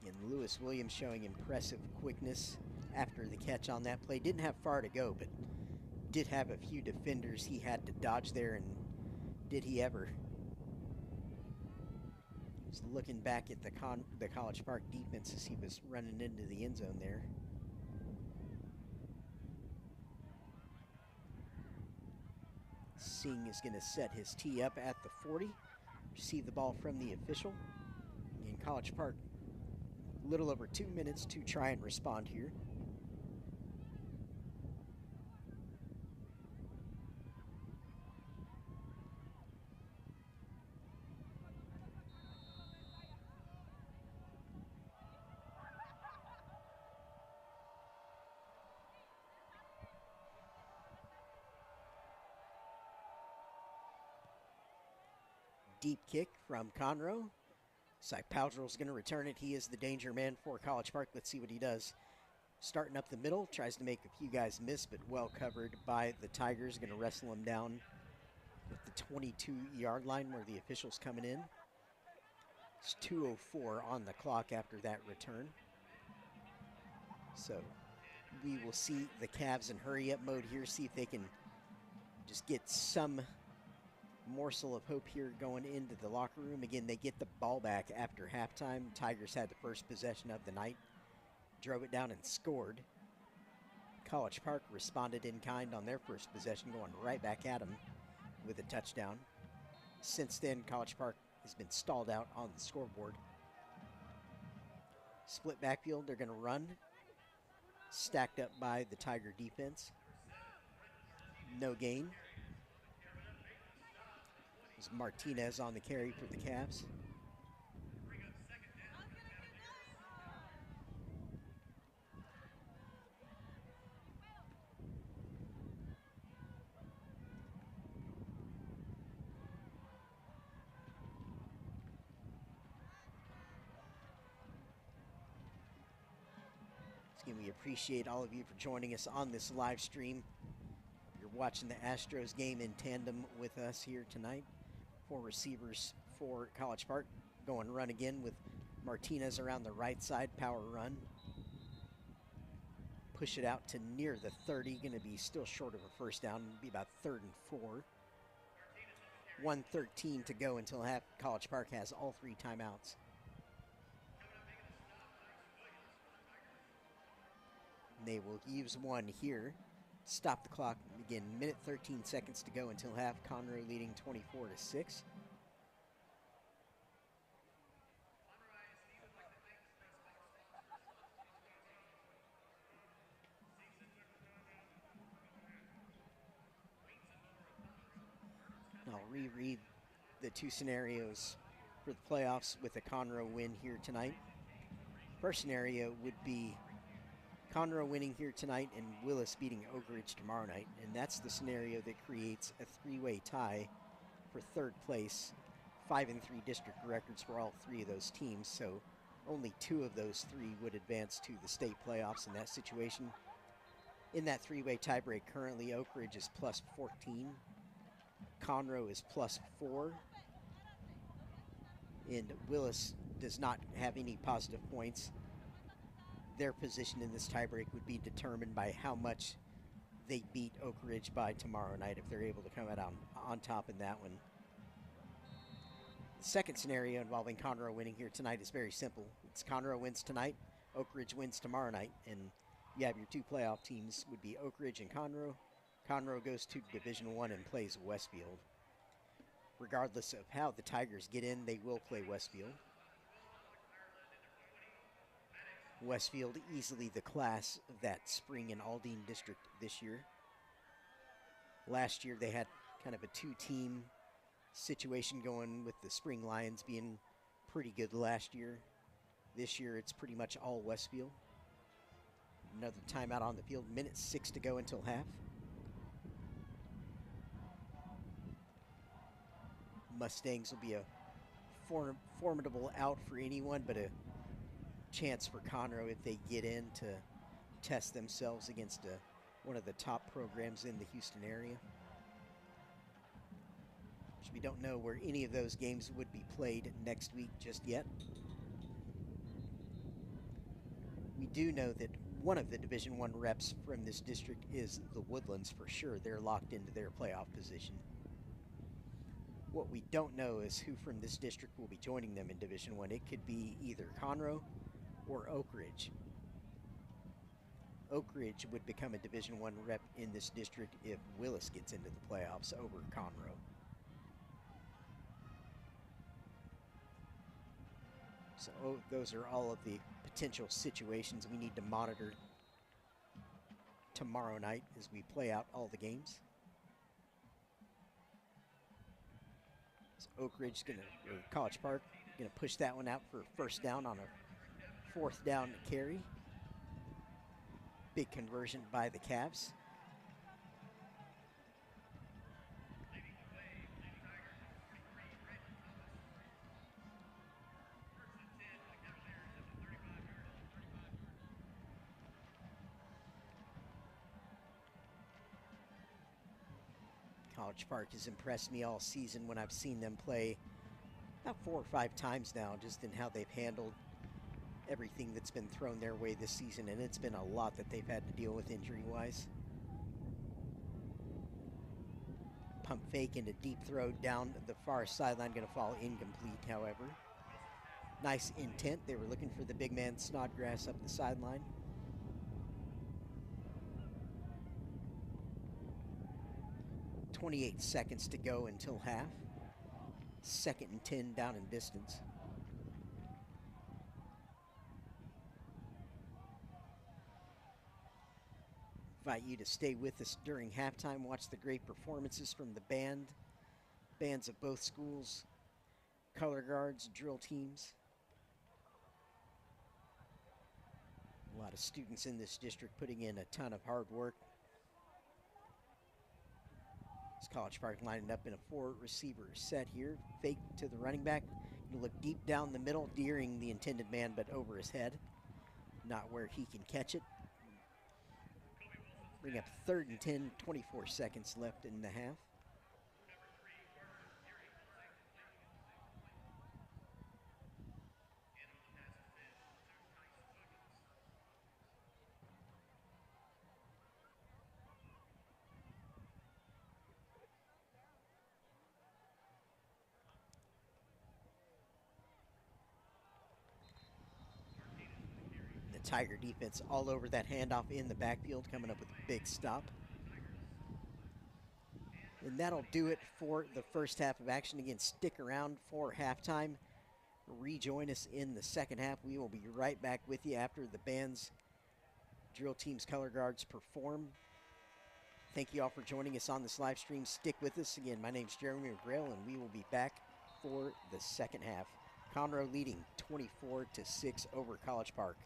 And Lewis Williams showing impressive quickness after the catch on that play. Didn't have far to go, but did have a few defenders he had to dodge there, and did he ever. Just looking back at the College Park defense as he was running into the end zone there. Singh is going to set his tee up at the 40. Receive the ball from the official. In College Park, a little over 2 minutes to try and respond here. Deep kick from Conroe. Cy Powdrell's going to return it. He is the danger man for College Park. Let's see what he does. Starting up the middle, tries to make a few guys miss, but well covered by the Tigers. Going to wrestle him down at the 22-yard line where the official's coming in. It's 2:04 on the clock after that return. So we will see the Cavs in hurry-up mode here, see if they can just get some morsel of hope here going into the locker room. Again, they get the ball back after halftime. Tigers had the first possession of the night, drove it down and scored. College Park responded in kind on their first possession, going right back at them with a touchdown. Since then, College Park has been stalled out on the scoreboard. Split backfield, they're going to run. Stacked up by the Tiger defense. No gain. Martinez on the carry for the Cavs. Again, we appreciate all of you for joining us on this live stream. You're watching the Astros game in tandem with us here tonight. 4 receivers for College Park. Going run again with Martinez around the right side. Power run. Push it out to near the 30. Going to be still short of a first down. It'll be about 3rd and 4. 1:13 to go until College Park has all 3 timeouts. They will use one here. Stop the clock. Again, minute 13 seconds to go until half. Conroe leading 24-6. I'll reread the 2 scenarios for the playoffs with a Conroe win here tonight. First scenario would be Conroe winning here tonight and Willis beating Oak Ridge tomorrow night. And that's the scenario that creates a 3-way tie for 3rd place. 5-3 district records for all 3 of those teams. So only 2 of those 3 would advance to the state playoffs in that situation. In that 3-way tiebreak currently, Oak Ridge is plus 14. Conroe is plus 4. And Willis does not have any positive points. Their position in this tiebreak would be determined by how much they beat Oak Ridge by tomorrow night, if they're able to come out on top in that one. The second scenario involving Conroe winning here tonight is very simple. It's Conroe wins tonight, Oak Ridge wins tomorrow night, and you have your 2 playoff teams would be Oak Ridge and Conroe. Conroe goes to Division I and plays Westfield. Regardless of how the Tigers get in, they will play Westfield. Westfield easily the class of that spring and Aldine district this year. Last year they had kind of a 2-team situation going with the Spring Lions being pretty good last year. This year it's pretty much all Westfield. Another timeout on the field, minute 6 to go until half. Mustangs will be a formidable out for anyone, but a chance for Conroe if they get in to test themselves against one of the top programs in the Houston area. We don't know where any of those games would be played next week just yet. We do know that one of the Division I reps from this district is the Woodlands for sure. They're locked into their playoff position. What we don't know is who from this district will be joining them in Division I. It could be either Conroe or Oak Ridge. Oak Ridge would become a Division I rep in this district if Willis gets into the playoffs over Conroe. So those are all of the potential situations we need to monitor tomorrow night as we play out all the games. So Oak Ridge or College Park, gonna push that one out for first down on a 4th down carry. Big conversion by the Cavs. College Park has impressed me all season when I've seen them play about 4 or 5 times now, just in how they've handled everything that's been thrown their way this season, and it's been a lot that they've had to deal with injury-wise. Pump fake into deep throw down the far sideline, going to fall incomplete, however. Nice intent. They were looking for the big man Snodgrass up the sideline. .28 seconds to go until half. 2nd and 10 down in distance. Invite you to stay with us during halftime. Watch the great performances from the bands of both schools, color guards, drill teams. A lot of students in this district putting in a ton of hard work. This College Park lining up in a 4-receiver set here. Fake to the running back. You look deep down the middle, deering the intended man, but over his head. Not where he can catch it. Bring up 3rd and 10, 24 seconds left in the half. Tiger defense all over that handoff in the backfield, coming up with a big stop. And that'll do it for the first half of action. Again, stick around for halftime. Rejoin us in the second half. We will be right back with you after the band's drill team's color guards perform. Thank you all for joining us on this live stream. Stick with us. Again, my name's Jeremy McGrail, and we will be back for the second half. Conroe leading 24-6 over College Park.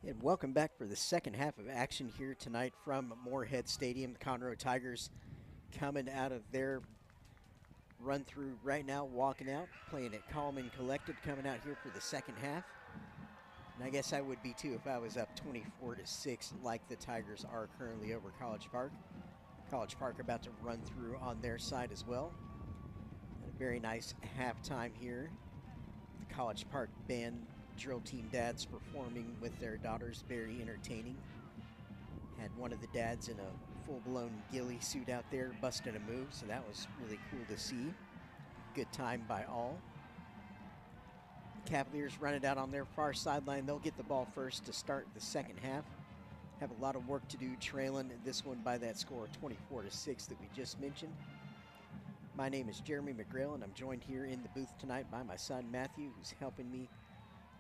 And welcome back for the second half of action here tonight from Moorhead Stadium. The Conroe Tigers coming out of their run through right now, walking out, playing it calm and collected, coming out here for the second half. And I guess I would be too if I was up 24-6 like the Tigers are currently over College Park. College Park about to run through on their side as well. And a very nice halftime here. The College Park band, drill team dads performing with their daughters, very entertaining. Had one of the dads in a full-blown ghillie suit out there busting a move, so that was really cool to see. Good time by all. The Cavaliers run it out on their far sideline. They'll get the ball first to start the second half. Have a lot of work to do, trailing this one by that score of 24-6 that we just mentioned. My name is Jeremy McGrail, and I'm joined here in the booth tonight by my son Matthew, who's helping me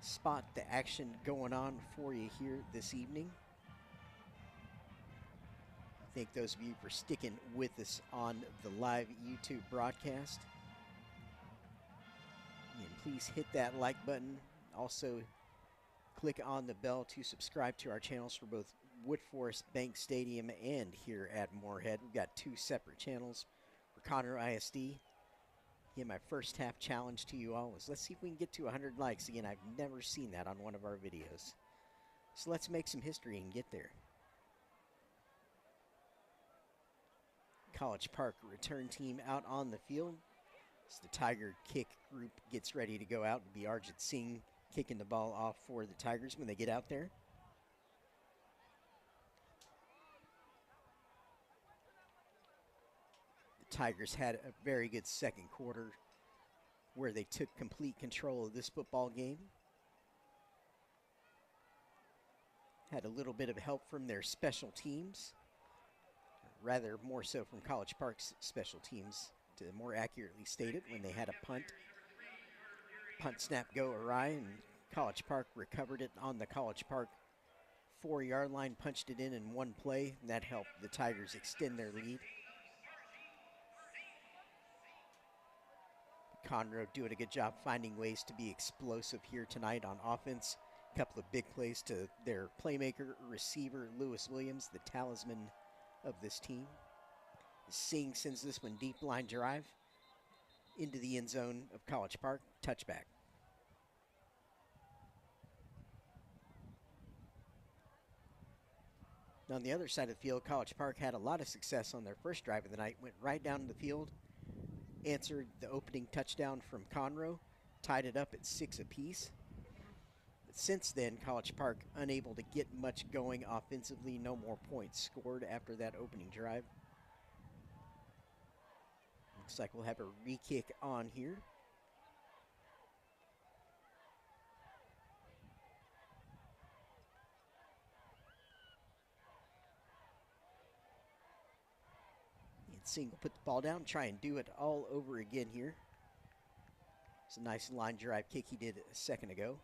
spot the action going on for you here this evening. Thank those of you for sticking with us on the live YouTube broadcast. And please hit that like button. Also, click on the bell to subscribe to our channels for both Woodforest Bank Stadium and here at Moorhead. We've got two separate channels for Conroe ISD. Again, my first half challenge to you all was, let's see if we can get to 100 likes. Again, I've never seen that on one of our videos. So let's make some history and get there. College Park return team out on the field. As the Tiger kick group gets ready to go out, it'll be Arjit Singh kicking the ball off for the Tigers when they get out there. Tigers had a very good second quarter where they took complete control of this football game. Had a little bit of help from their special teams, rather more so from College Park's special teams, to more accurately state it, when they had a punt snap go awry, and College Park recovered it on the College Park 4-yard line, punched it in one play, and that helped the Tigers extend their lead. Conroe doing a good job finding ways to be explosive here tonight on offense. A couple of big plays to their playmaker, receiver, Lewis Williams, the talisman of this team. Singh sends this one deep line drive into the end zone of College Park. Touchback. On the other side of the field, College Park had a lot of success on their first drive of the night. Went right down the field, answered the opening touchdown from Conroe, tied it up at 6 apiece. But since then, College Park unable to get much going offensively. No more points scored after that opening drive. Looks like we'll have a re-kick on here. Singh will put the ball down, try and do it all over again here. It's a nice line drive kick he did a second ago.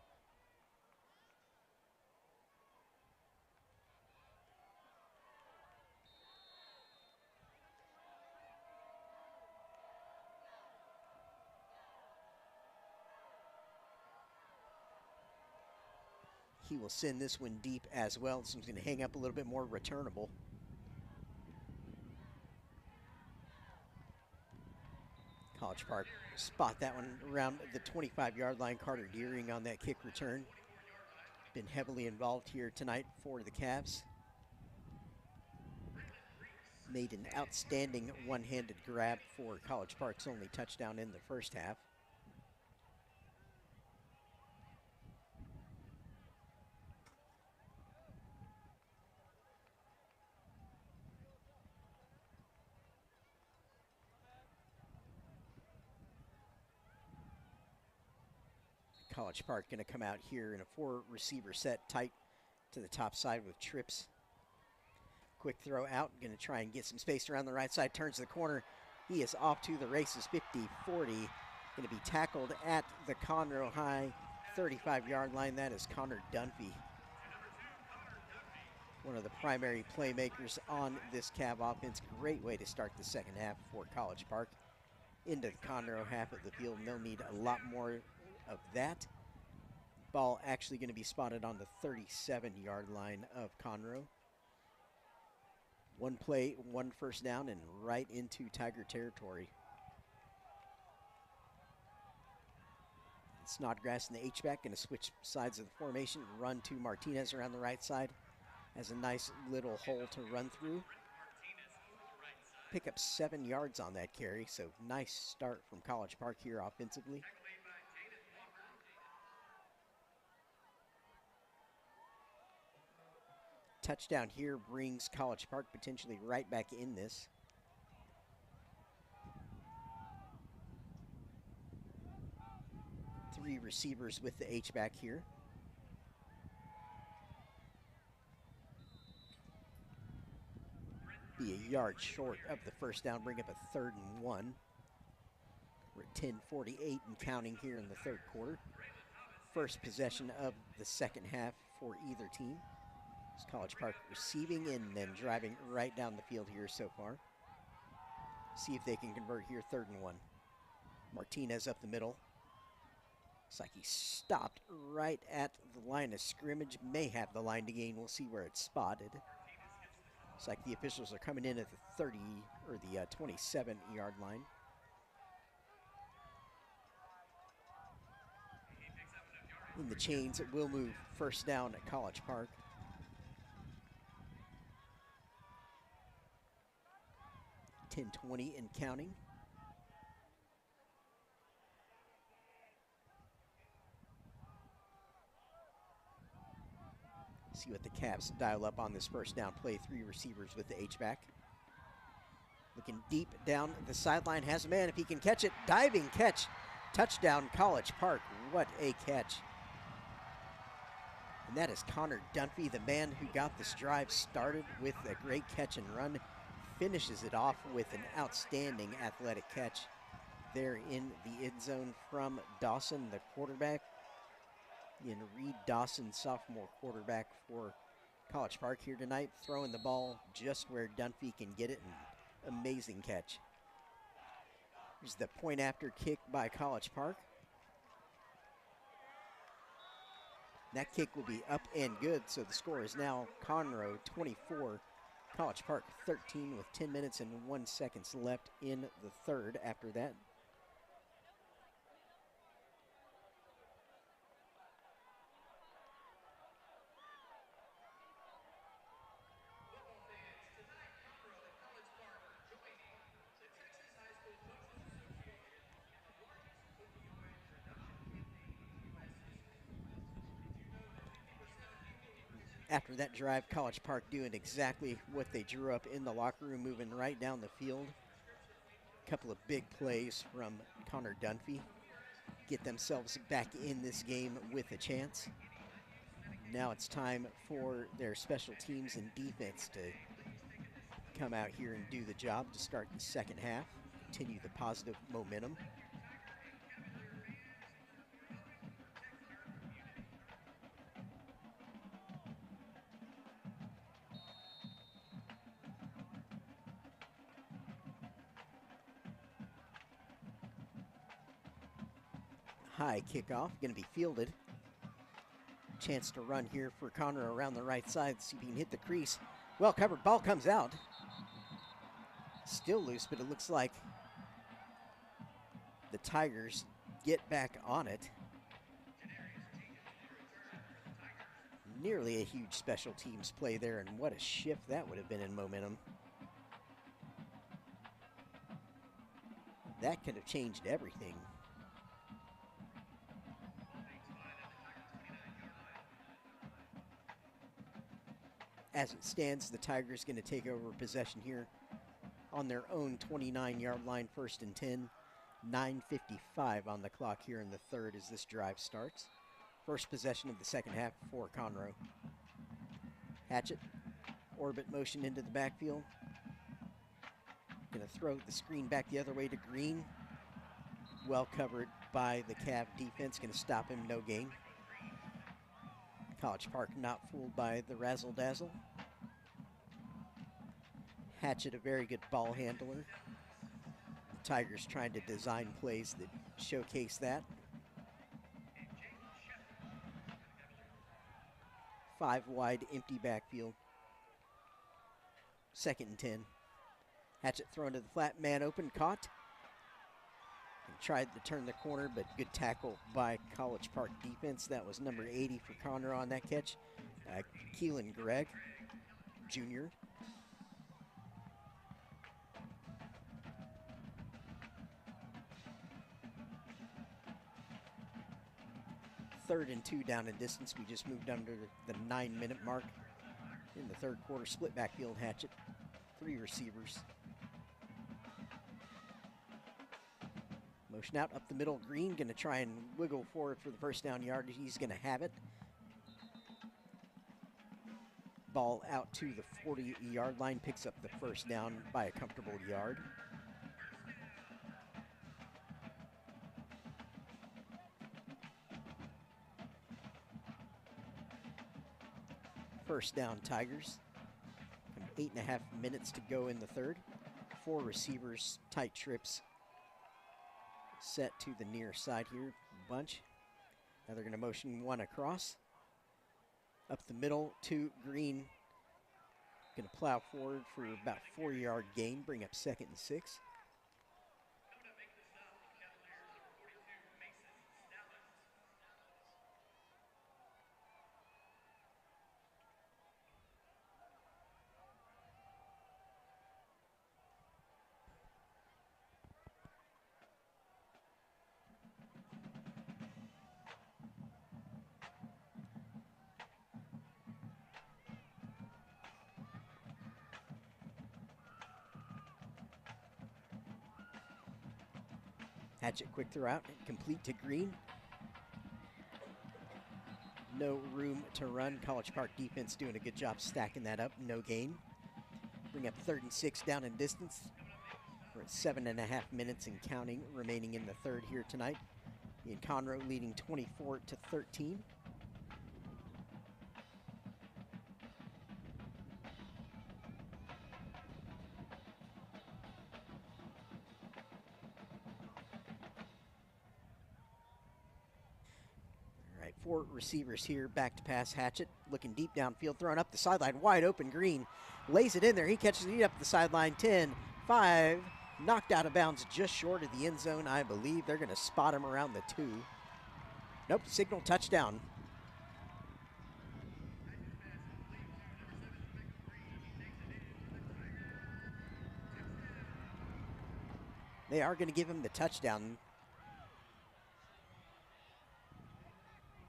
He will send this one deep as well. This one's going to hang up a little bit more, returnable. College Park spot that one around the 25-yard line. Carter Deering on that kick return. Been heavily involved here tonight for the Cavs. Made an outstanding one-handed grab for College Park's only touchdown in the first half. College Park going to come out here in a 4-receiver set, tight to the top side with trips. Quick throw out, going to try and get some space around the right side, turns the corner. He is off to the races, 50-40. Going to be tackled at the Conroe High 35-yard line. That is Connor Dunphy, one of the primary playmakers on this Cav offense. Great way to start the second half for College Park. Into the Conroe half of the field, and they'll need a lot more of that. Ball actually going to be spotted on the 37-yard line of Conroe. One play, one first down, and right into Tiger territory. Snodgrass in the H-back, going to switch sides of the formation, run to Martinez around the right side. Has a nice little hole to run through. Pick up 7 yards on that carry, so nice start from College Park here offensively. Touchdown here brings College Park potentially right back in this. Three receivers with the H-back here. Be a yard short of the first down, bring up a 3rd and 1. We're at 10:48 and counting here in the third quarter. First possession of the second half for either team. It's College Park receiving and then driving right down the field here so far. See if they can convert here, 3rd and 1. Martinez up the middle. Looks like he stopped right at the line of scrimmage. May have the line to gain. We'll see where it's spotted. Looks like the officials are coming in at the 30 or the 27-yard line. In the chains, it will move first down at College Park. .10:20 and counting. See what the Cavs dial up on this first down play. 3 receivers with the H-back. Looking deep down the sideline. Has a man if he can catch it. Diving catch. Touchdown College Park. What a catch. And that is Connor Dunphy, the man who got this drive started with a great catch and run. Finishes it off with an outstanding athletic catch there in the end zone from Dawson, the quarterback. And Reed Dawson, sophomore quarterback for College Park here tonight, throwing the ball just where Dunphy can get it, and amazing catch. Here's the point after kick by College Park. That kick will be up and good, so the score is now Conroe 24, College Park 13 with 10 minutes and 1 second left in the third after that. After that drive, College Park doing exactly what they drew up in the locker room, moving right down the field. A couple of big plays from Connor Dunphy. Get themselves back in this game with a chance. Now it's time for their special teams and defense to come out here and do the job to start the second half, continue the positive momentum. High kickoff, going to be fielded. Chance to run here for Conroe around the right side, see if he can hit the crease. Well covered, ball comes out. Still loose, but it looks like the Tigers get back on it. Nearly a huge special teams play there, and what a shift that would have been in momentum. That could have changed everything. As it stands, the Tigers going to take over possession here on their own 29-yard line, 1st and 10. 9:55 on the clock here in the third as this drive starts. First possession of the second half for Conroe. Hatchett, orbit motion into the backfield. Going to throw the screen back the other way to Green. Well covered by the Cav defense, going to stop him, no gain. College Park not fooled by the razzle-dazzle. Hatchett, a very good ball handler. The Tigers trying to design plays that showcase that. 5 wide, empty backfield. 2nd and 10. Hatchett thrown to the flat, man open, caught. And tried to turn the corner, but good tackle by College Park defense. That was number 80 for Conroe on that catch. Keelan Gregg, Jr. Third and 2 down in distance. We just moved under the 9-minute mark in the third quarter. Split backfield, Hatchett. 3 receivers. Motion out up the middle. Green going to try and wiggle forward for the first down yard. He's going to have it. Ball out to the 40-yard line. Picks up the first down by a comfortable yard. First down, Tigers. 8.5 minutes to go in the third. 4 receivers, tight trips. Set to the near side here, bunch. Now they're going to motion 1 across. Up the middle to Green. Going to plow forward for about 4-yard gain, bring up 2nd and 6. Hatchett quick throw out, complete to Green. No room to run. College Park defense doing a good job stacking that up. No gain. Bring up 3rd and 6 down in distance. We're at 7.5 minutes and counting remaining in the third here tonight. In Conroe leading 24-13. All right, 4 receivers here, back to pass. Hatchett looking deep downfield, throwing up the sideline, wide open. Green lays it in there. He catches it up the sideline. 10, 5, knocked out of bounds just short of the end zone, I believe. They're going to spot him around the 2. Nope, signal touchdown. They are going to give him the touchdown.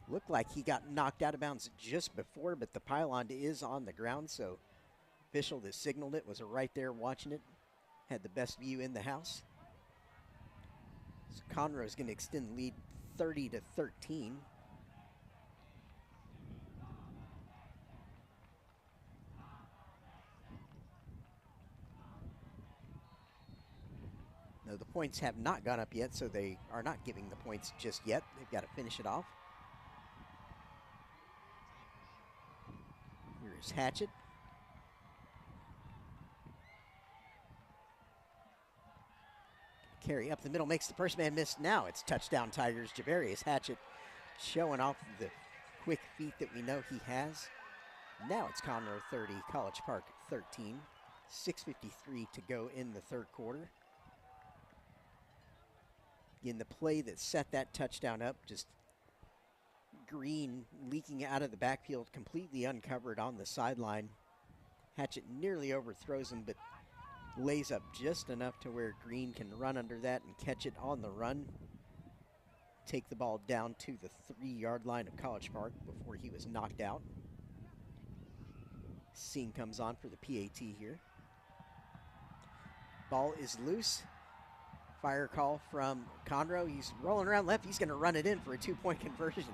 Looked like he got knocked out of bounds just before, but the pylon is on the ground, so official that signaled it was right there watching it. Had the best view in the house. So Conroe is going to extend the lead 30-13. No, the points have not gone up yet, so they are not giving the points just yet. They've got to finish it off. Here's Hatchett. Carry up the middle, makes the first man miss. Now it's touchdown Tigers. Javarius Hatchett showing off the quick feet that we know he has. Now it's Conroe 30, College Park 13. 6:53 to go in the third quarter. In the play that set that touchdown up, just Green leaking out of the backfield, completely uncovered on the sideline. Hatchett nearly overthrows him, but lays up just enough to where Green can run under that and catch it on the run. Take the ball down to the 3-yard line of College Park before he was knocked out. Scene comes on for the PAT here. Ball is loose. Fire call from Conroe. He's rolling around left. He's going to run it in for a 2-point conversion.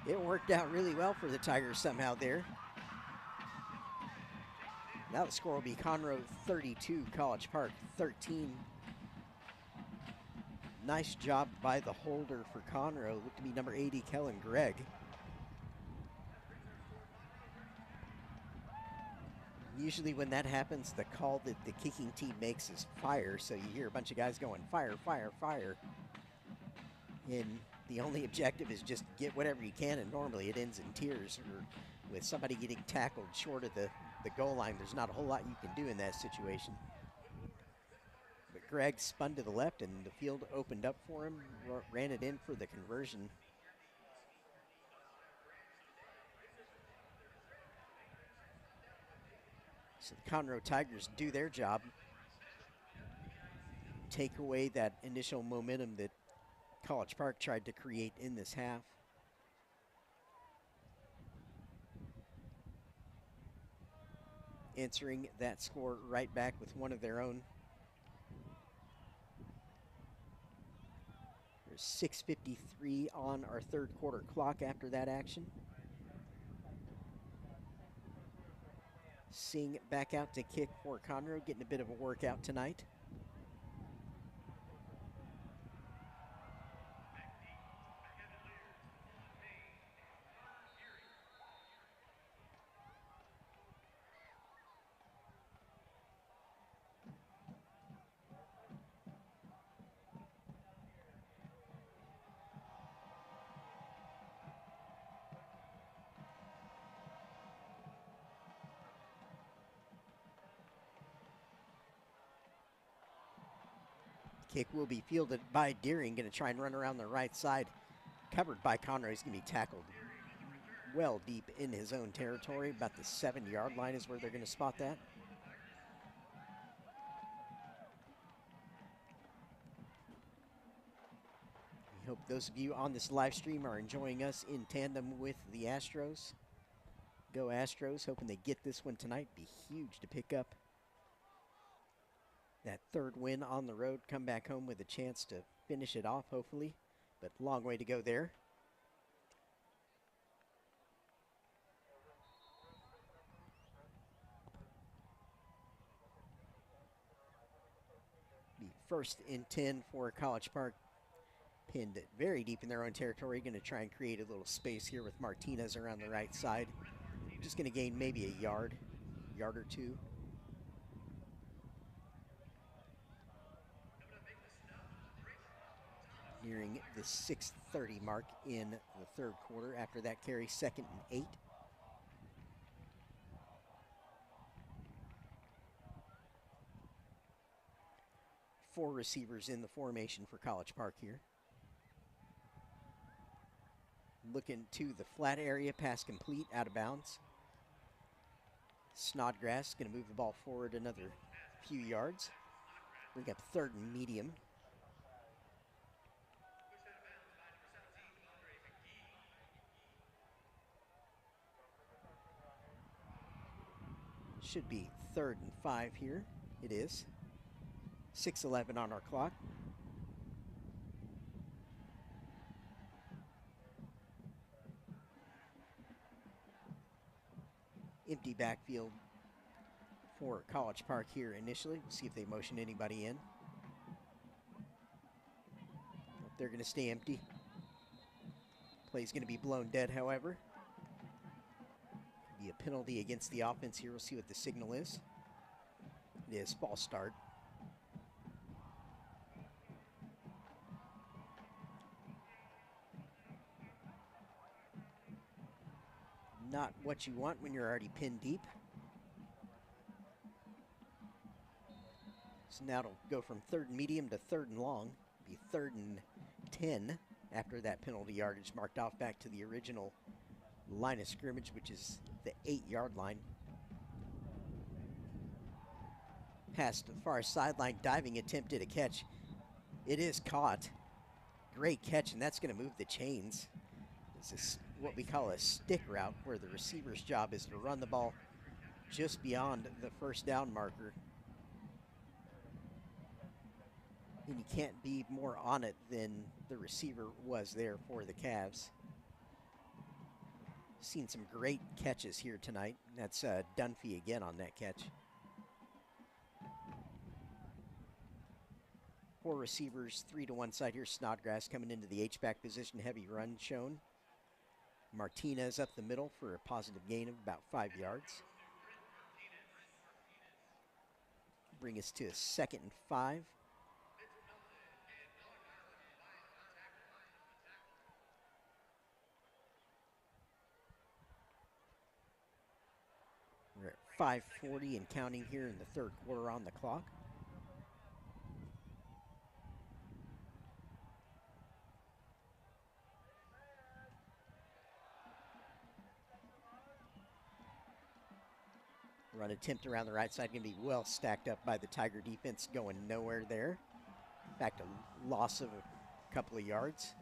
It worked out really well for the Tigers somehow there. Now the score will be Conroe 32, College Park 13. Nice job by the holder for Conroe. Looked to be number 80, Kellen Gregg. Usually when that happens, the call that the kicking team makes is fire. So you hear a bunch of guys going fire, fire, fire. In The only objective is just get whatever you can, and normally it ends in tears, or with somebody getting tackled short of the goal line. There's not a whole lot you can do in that situation. But Greg spun to the left, and the field opened up for him, ran it in for the conversion. So the Conroe Tigers do their job, take away that initial momentum that College Park tried to create in this half. Answering that score right back with one of their own. There's 6:53 on our third quarter clock after that action. Singh back out to kick for Conroe, getting a bit of a workout tonight. Kick will be fielded by Deering, going to try and run around the right side. Covered by Conroe. He's going to be tackled well deep in his own territory. About the 7-yard line is where they're going to spot that. We hope those of you on this live stream are enjoying us in tandem with the Astros. Go Astros, hoping they get this one tonight. Be huge to pick up that third win on the road, come back home with a chance to finish it off, hopefully, but long way to go there. The 1st and 10 for College Park, pinned very deep in their own territory. Going to try and create a little space here with Martinez around the right side. Just going to gain maybe a yard or two. Nearing the 6:30 mark in the third quarter. After that carry, 2nd and 8. Four receivers in the formation for College Park here. Looking to the flat area, pass complete, out of bounds. Snodgrass going to move the ball forward another few yards. Bring up 3rd and medium. Should be 3rd and 5 here. It is. 6:11 on our clock. Empty backfield for College Park here initially. We'll see if they motion anybody in. They're going to stay empty. Play's going to be blown dead, however. Be a penalty against the offense here. We'll see what the signal is. It is false start. Not what you want when you're already pinned deep. So now it'll go from 3rd and medium to 3rd and long. Be 3rd and 10 after that penalty yardage marked off back to the original line of scrimmage, which is the 8-yard line. Past the far sideline, diving attempt at a catch. It is caught. Great catch, and that's going to move the chains. This is what we call a stick route, where the receiver's job is to run the ball just beyond the 1st down marker. And you can't be more on it than the receiver was there for the Cavs. Seen some great catches here tonight. That's Dunphy again on that catch. 4 receivers, 3 to one side here. Snodgrass coming into the H-back position. Heavy run shown. Martinez up the middle for a positive gain of about 5 yards. Bring us to a 2nd and 5. We're at 5:40 and counting here in the third quarter on the clock. Run attempt around the right side, going to be well stacked up by the Tiger defense, going nowhere there. In fact, a loss of a couple of yards.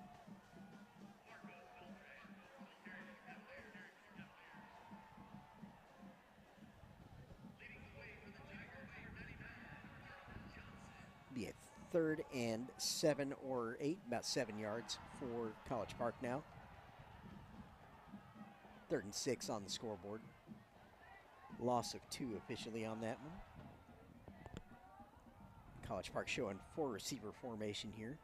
Be a 3rd and 7 or 8, about 7 yards for College Park now. 3rd and 6 on the scoreboard. Loss of 2 officially on that one. College Park showing 4 receiver formation here.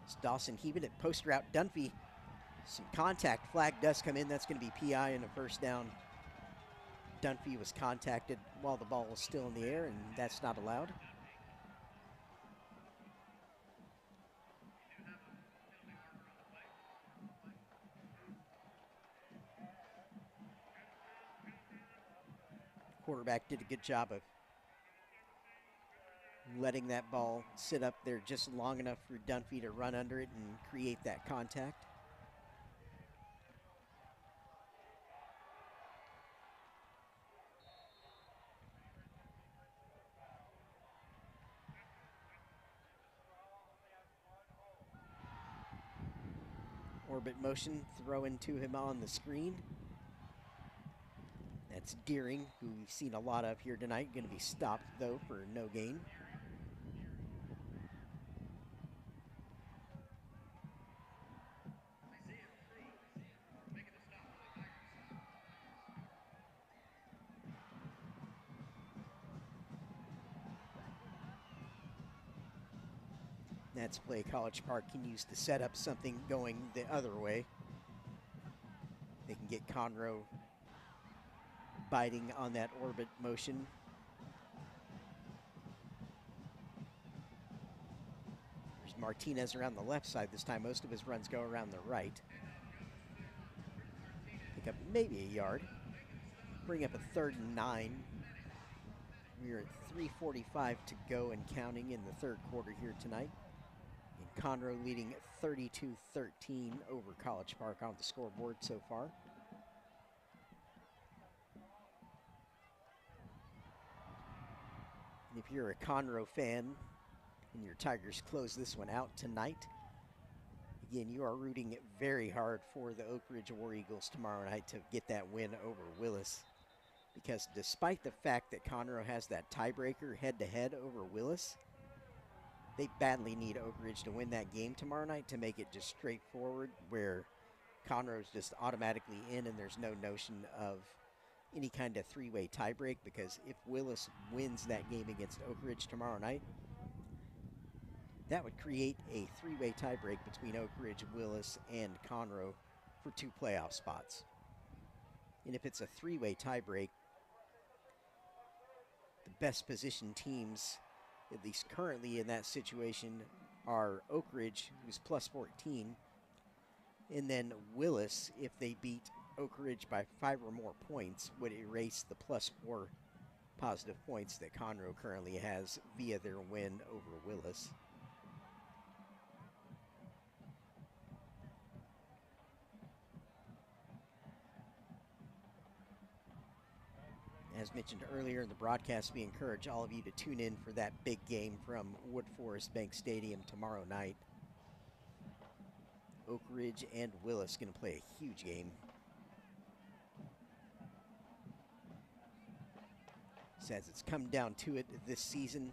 It's Dawson heaving it, post route, Dunphy. Some contact, flag does come in, that's going to be PI and a first down. Dunphy was contacted while the ball was still in the air, and that's not allowed. Quarterback did a good job of letting that ball sit up there just long enough for Dunphy to run under it and create that contact. Orbit motion, throw into him on the screen. That's Deering, who we've seen a lot of here tonight. Going to be stopped, though, for no gain. That's play College Park can use to set up something going the other way. They can get Conroe biting on that orbit motion. There's Martinez around the left side this time. Most of his runs go around the right. Pick up maybe a yard. Bring up a 3rd and 9. We're at 3:45 to go and counting in the third quarter here tonight. And Conroe leading 32-13 over College Park on the scoreboard so far. And if you're a Conroe fan and your Tigers close this one out tonight, again, you are rooting very hard for the Oak Ridge War Eagles tomorrow night to get that win over Willis. Because despite the fact that Conroe has that tiebreaker head-to-head over Willis, they badly need Oak Ridge to win that game tomorrow night to make it just straightforward, where Conroe's just automatically in and there's no notion of any kind of three-way tiebreak, because if Willis wins that game against Oak Ridge tomorrow night, that would create a three-way tiebreak between Oak Ridge, Willis, and Conroe for 2 playoff spots. And if it's a three-way tiebreak, the best positioned teams, at least currently in that situation, are Oak Ridge, who's plus 14, and then Willis, if they beat Oak Ridge by 5 or more points, would erase the plus 4 positive points that Conroe currently has via their win over Willis. As mentioned earlier in the broadcast, we encourage all of you to tune in for that big game from Wood Forest Bank Stadium tomorrow night. Oak Ridge and Willis going to play a huge game. As it's come down to it this season,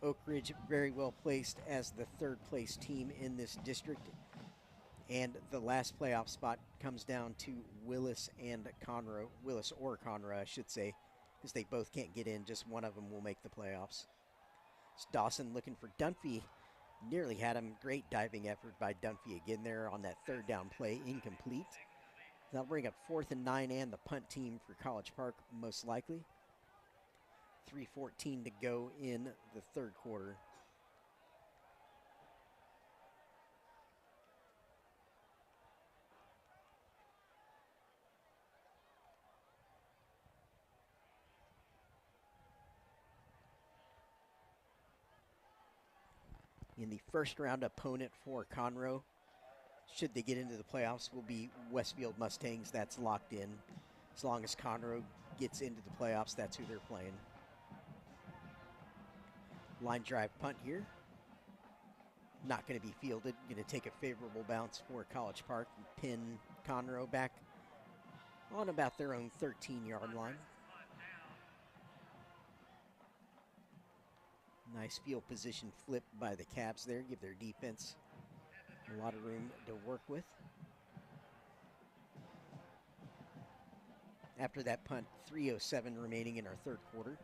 Oak Ridge very well placed as the 3rd place team in this district. And the last playoff spot comes down to Willis and Conroe. Willis or Conroe, I should say, because they both can't get in. Just one of them will make the playoffs. It's Dawson looking for Dunphy. Nearly had him. Great diving effort by Dunphy again there on that 3rd down play. Incomplete. That'll bring up 4th and 9 and the punt team for College Park, most likely. 3:14 to go in the third quarter. in the first round opponent for Conroe, should they get into the playoffs, will be Westfield Mustangs. That's locked in. As long as Conroe gets into the playoffs, that's who they're playing. Line drive punt here. Not going to be fielded. Going to take a favorable bounce for College Park and pin Conroe back on about their own 13-yard line. Nice field position flip by the Cavs there. Give their defense a lot of room to work with. After that punt, 3:07 remaining in our third quarter.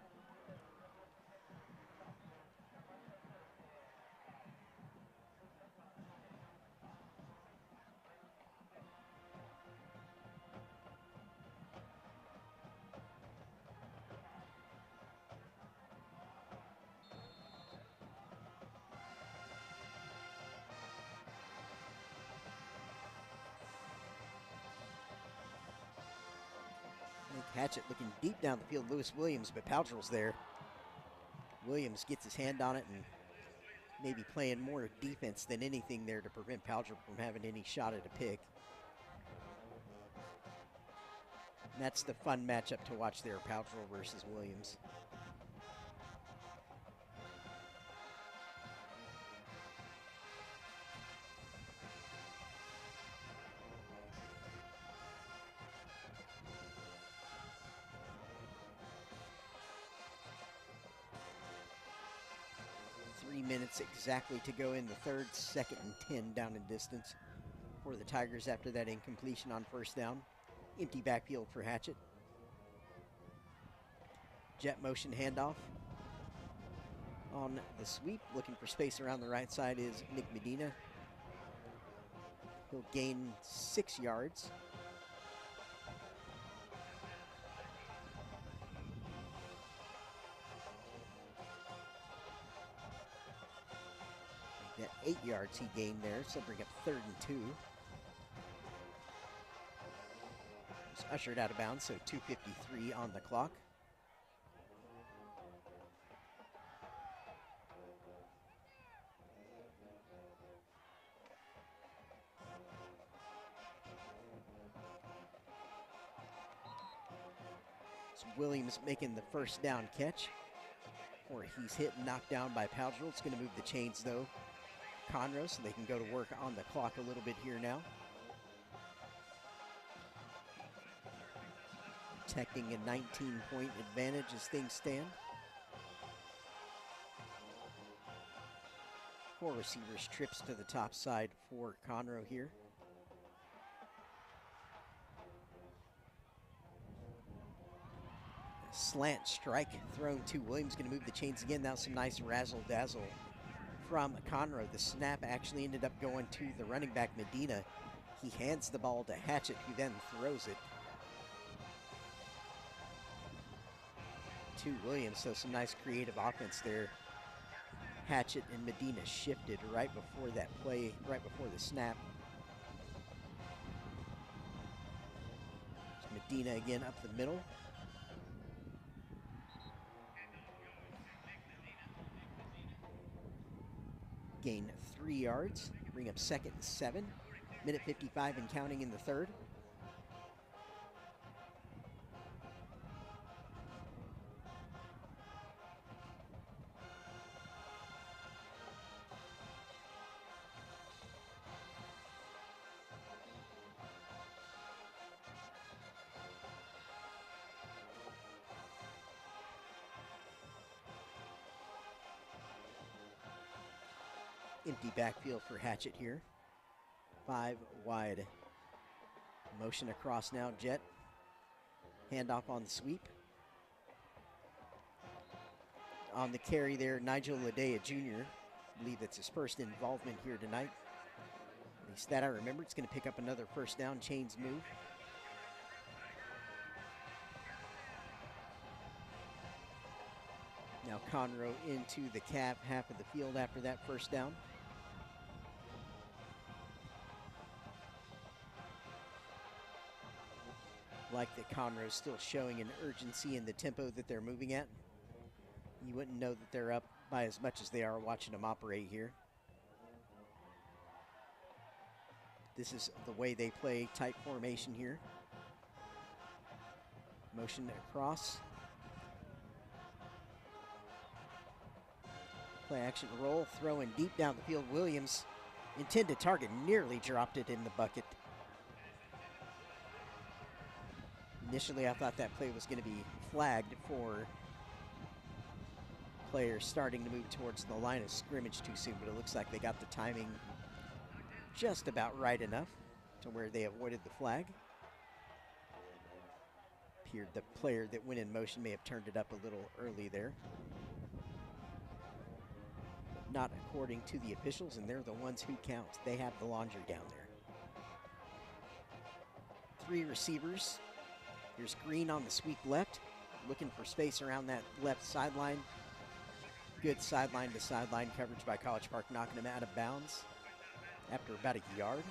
Hatchett looking deep down the field. Lewis Williams, but Powdrell's there. Williams gets his hand on it and maybe playing more defense than anything there to prevent Powdrell from having any shot at a pick. And that's the fun matchup to watch there, Powdrell versus Williams. Minutes exactly to go in the third, 2nd and 10 down in distance for the Tigers after that incompletion on first down. Empty backfield for Hatchett. Jet motion handoff. On the sweep, looking for space around the right side is Nick Medina. He'll gain 6 yards. That 8 yards he gained there, so bring up 3rd and 2. Just ushered out of bounds, so 2:53 on the clock. So Williams making the first down catch, or he's hit and knocked down by Powdrell. It's going to move the chains though. Conroe, so they can go to work on the clock a little bit here now. Protecting a 19-point advantage as things stand. 4 receivers trips to the top side for Conroe here. Slant strike thrown to Williams, going to move the chains again. Now some nice razzle-dazzle from Conroe. The snap actually ended up going to the running back, Medina. He hands the ball to Hatchett, who then throws it to Williams. So some nice creative offense there. Hatchett and Medina shifted right before that play, right before the snap. So Medina again up the middle. Gain 3 yards, bring up 2nd and 7. Minute 55 and counting in the third. Empty backfield for Hatchett here. 5 wide. Motion across now, Jet. Handoff on the sweep. On the carry there, Nigel Ladea Jr. I believe that's his first involvement here tonight. At least that I remember. It's going to pick up another first down, chains move. Now Conroe into the cap, half of the field after that first down. Like that Conroe's still showing an urgency in the tempo that they're moving at. You wouldn't know that they're up by as much as they are watching them operate here. This is the way they play tight formation here. Motion across. Play action roll, throwing deep down the field. Williams, intended target, nearly dropped it in the bucket. Initially, I thought that play was going to be flagged for players starting to move towards the line of scrimmage too soon, but it looks like they got the timing just about right enough to where they avoided the flag. Appeared the player that went in motion may have turned it up a little early there. Not according to the officials, and they're the ones who count. They have the laundry down there. 3 receivers. Here's Green on the sweep left, looking for space around that left sideline. Good sideline to sideline coverage by College Park, knocking him out of bounds after about a yard.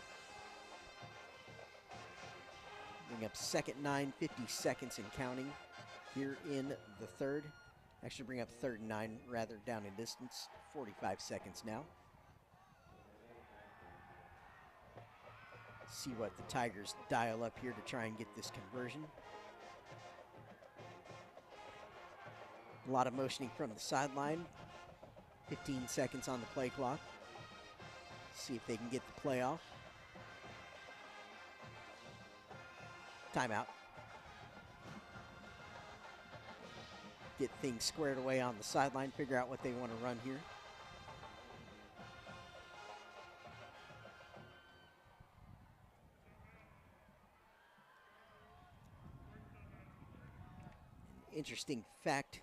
Bring up 2nd 9, 50 seconds and counting here in the third. Actually bring up 3rd and 9, rather down in distance, 45 seconds now. See what the Tigers dial up here to try and get this conversion. A lot of motioning from the sideline. 15 seconds on the play clock. See if they can get the play off. Timeout. Get things squared away on the sideline, figure out what they want to run here. An interesting fact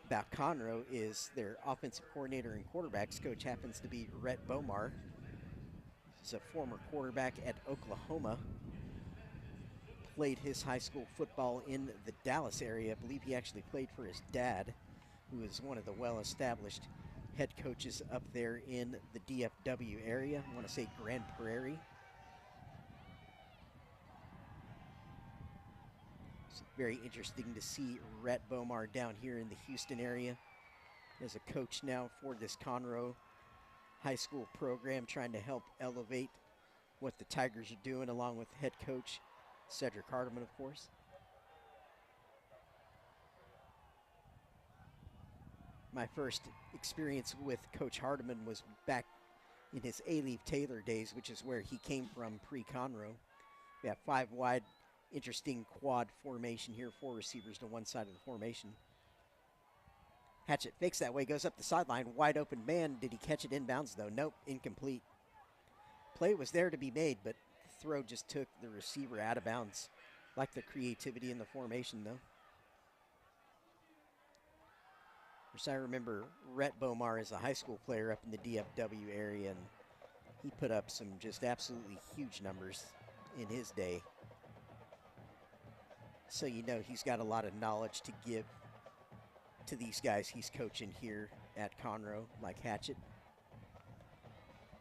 about Conroe is their offensive coordinator and quarterbacks coach happens to be Rhett Bomar. He's a former quarterback at Oklahoma. Played his high school football in the Dallas area. I believe he actually played for his dad, who is one of the well-established head coaches up there in the DFW area. I want to say Grand Prairie. It's very interesting to see Rhett Bomar down here in the Houston area as a coach now for this Conroe high school program, trying to help elevate what the Tigers are doing, along with head coach Cedric Hardeman, of course. My first experience with Coach Hardeman was back in his A-Leave Taylor days, which is where he came from pre-Conroe. We have 5 wide, interesting quad formation here, 4 receivers to one side of the formation. Hatchett fakes that way, goes up the sideline, wide open man. Did he catch it inbounds though? Nope, incomplete. Play was there to be made, but throw just took the receiver out of bounds. Like the creativity in the formation, though. Of course, I remember Rhett Bomar as a high school player up in the DFW area, and he put up some just absolutely huge numbers in his day. So you know he's got a lot of knowledge to give to these guys he's coaching here at Conroe, like Hatchett.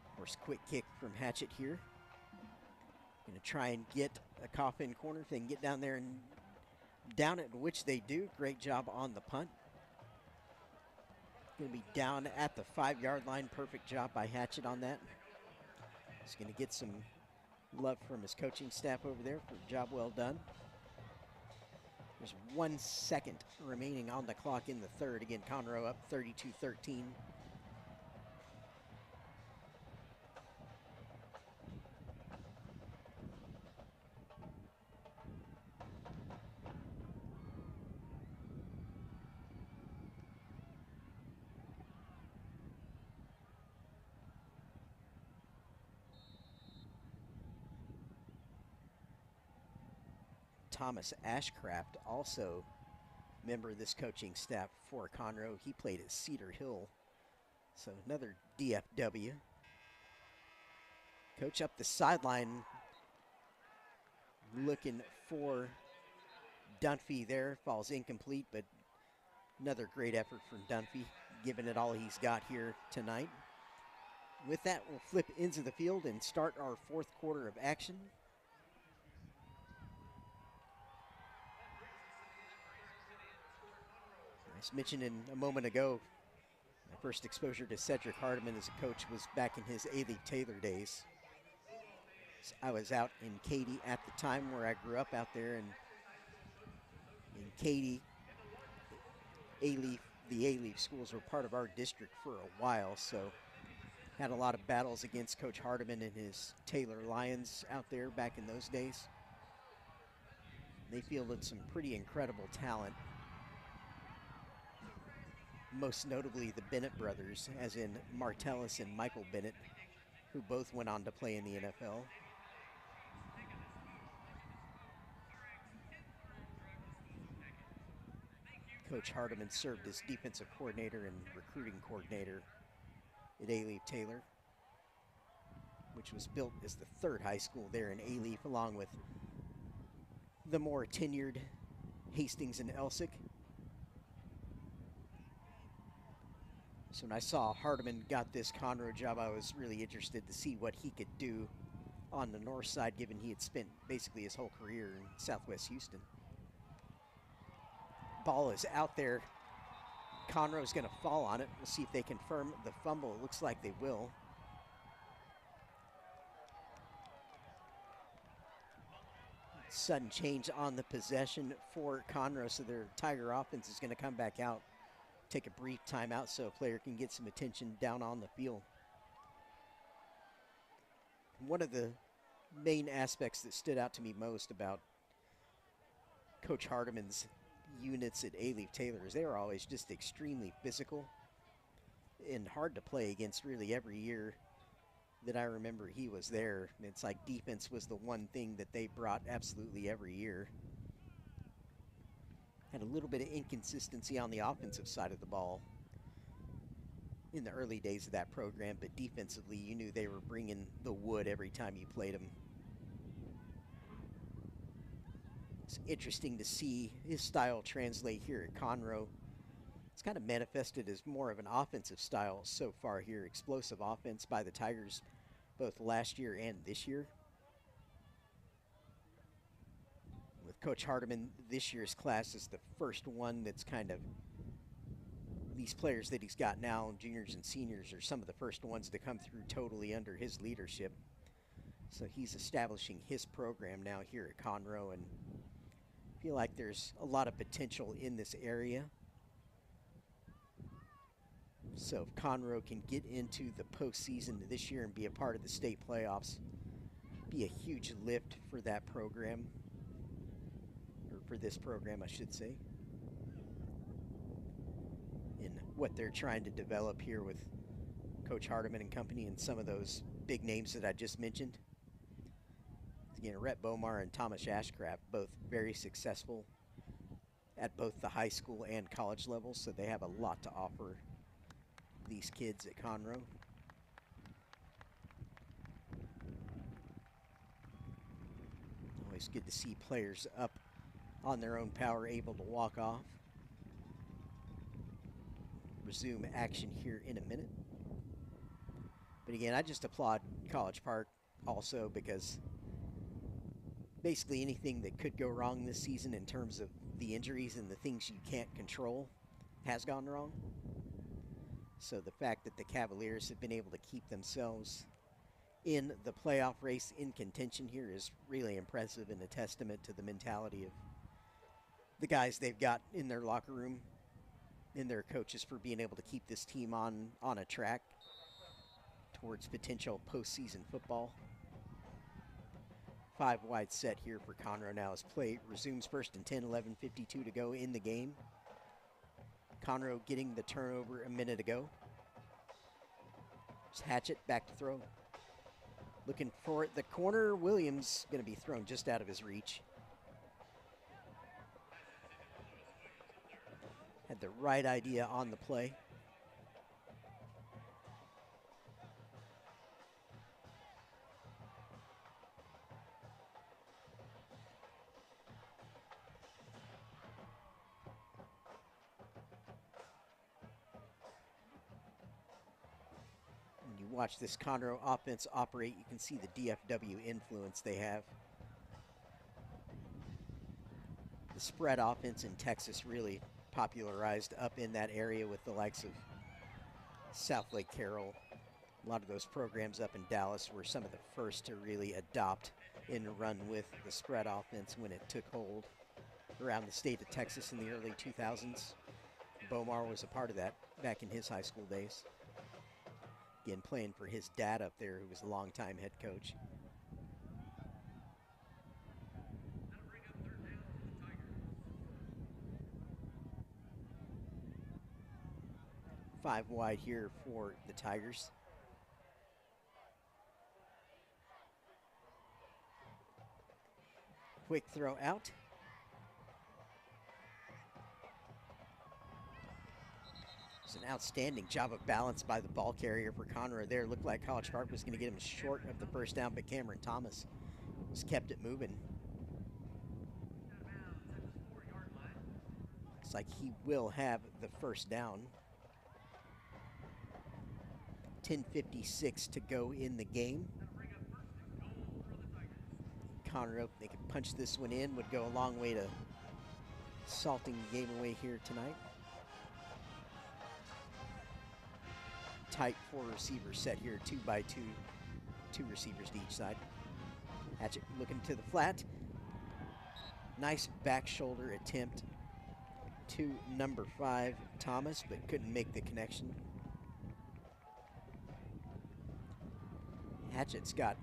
Of course, quick kick from Hatchett here. Going to try and get a coffin corner. If they can get down there and down it, which they do. Great job on the punt. Going to be down at the 5-yard line. Perfect job by Hatchett on that. He's going to get some love from his coaching staff over there for a job well done. There's 1 second remaining on the clock in the third. Again, Conroe up 32-13. Thomas Ashcraft, also member of this coaching staff for Conroe. He played at Cedar Hill, so another DFW. Coach up the sideline, looking for Dunphy there. Falls incomplete, but another great effort from Dunphy, giving it all he's got here tonight. With that, we'll flip into the field and start our 4th quarter of action. As mentioned a moment ago, my first exposure to Cedric Hardeman as a coach was back in his A-Leave Taylor days. I was out in Katy at the time where I grew up out there, and in Katy, the A-Leaf schools were part of our district for a while, so had a lot of battles against Coach Hardiman and his Taylor Lions out there back in those days. They fielded some pretty incredible talent, most notably the Bennett brothers, as in Martellus and Michael Bennett, who both went on to play in the NFL. Coach Hardiman served as defensive coordinator and recruiting coordinator at A-Leaf Taylor, which was built as the third high school there in A-Leaf, along with the more tenured Hastings and Elsick. So when I saw Hardiman got this Conroe job, I was really interested to see what he could do on the north side, given he had spent basically his whole career in Southwest Houston. Ball is out there. Conroe's going to fall on it. We'll see if they confirm the fumble. It looks like they will. Sudden change on the possession for Conroe, so their Tiger offense is going to come back out, take a brief timeout so a player can get some attention down on the field. One of the main aspects that stood out to me most about Coach Hardiman's units at A-Leaf Taylor is they were always just extremely physical and hard to play against really every year that I remember he was there. It's like defense was the one thing that they brought absolutely every year. Had a little bit of inconsistency on the offensive side of the ball in the early days of that program, but defensively you knew they were bringing the wood every time you played them. It's interesting to see his style translate here at Conroe. It's kind of manifested as more of an offensive style so far here. Explosive offense by the Tigers both last year and this year. With Coach Hardiman, this year's class is the first one that's kind of, these players that he's got now, juniors and seniors, are some of the first ones to come through totally under his leadership. So he's establishing his program now here at Conroe, and I feel like there's a lot of potential in this area. So if Conroe can get into the postseason this year and be a part of the state playoffs, be a huge lift for that program, or for this program, I should say, in what they're trying to develop here with Coach Hardiman and company and some of those big names that I just mentioned. Again, Rhett Bomar and Thomas Ashcraft, both very successful at both the high school and college levels, so they have a lot to offer these kids at Conroe. Always good to see players up on their own power, able to walk off. Resume action here in a minute. But again, I just applaud College Park also, because basically anything that could go wrong this season in terms of the injuries and the things you can't control has gone wrong. So the fact that the Cavaliers have been able to keep themselves in the playoff race in contention here is really impressive, and a testament to the mentality of the guys they've got in their locker room and their coaches for being able to keep this team on a track towards potential postseason football. 5 wide set here for Conroe now as play resumes. First and 10, 11:52 to go in the game. Conroe getting the turnover a minute ago. Just Hatchett back to throw. Looking for it. The corner, Williams, going to be thrown just out of his reach. Had the right idea on the play. Watch this Conroe offense operate. You can see the DFW influence they have. The spread offense in Texas really popularized up in that area with the likes of South Lake Carroll, A lot of those programs up in Dallas were some of the first to really adopt and run with the spread offense when it took hold around the state of Texas in the early 2000s. Bomar was a part of that back in his high school days. Again, playing for his dad up there, who was a longtime head coach. Five wide here for the Tigers. Quick throw out. It's an outstanding job of balance by the ball carrier for Conroe there. Looked like College Park was going to get him short of the first down, but Cameron Thomas just kept it moving. Looks like he will have the first down. 10:56 to go in the game. Conroe, they could punch this one in, would go a long way to salting the game away here tonight. Tight 4 receiver set here, 2 by 2, 2 receivers to each side. Hatchett looking to the flat. Nice back shoulder attempt to number 5, Thomas, but couldn't make the connection. Hatchett's got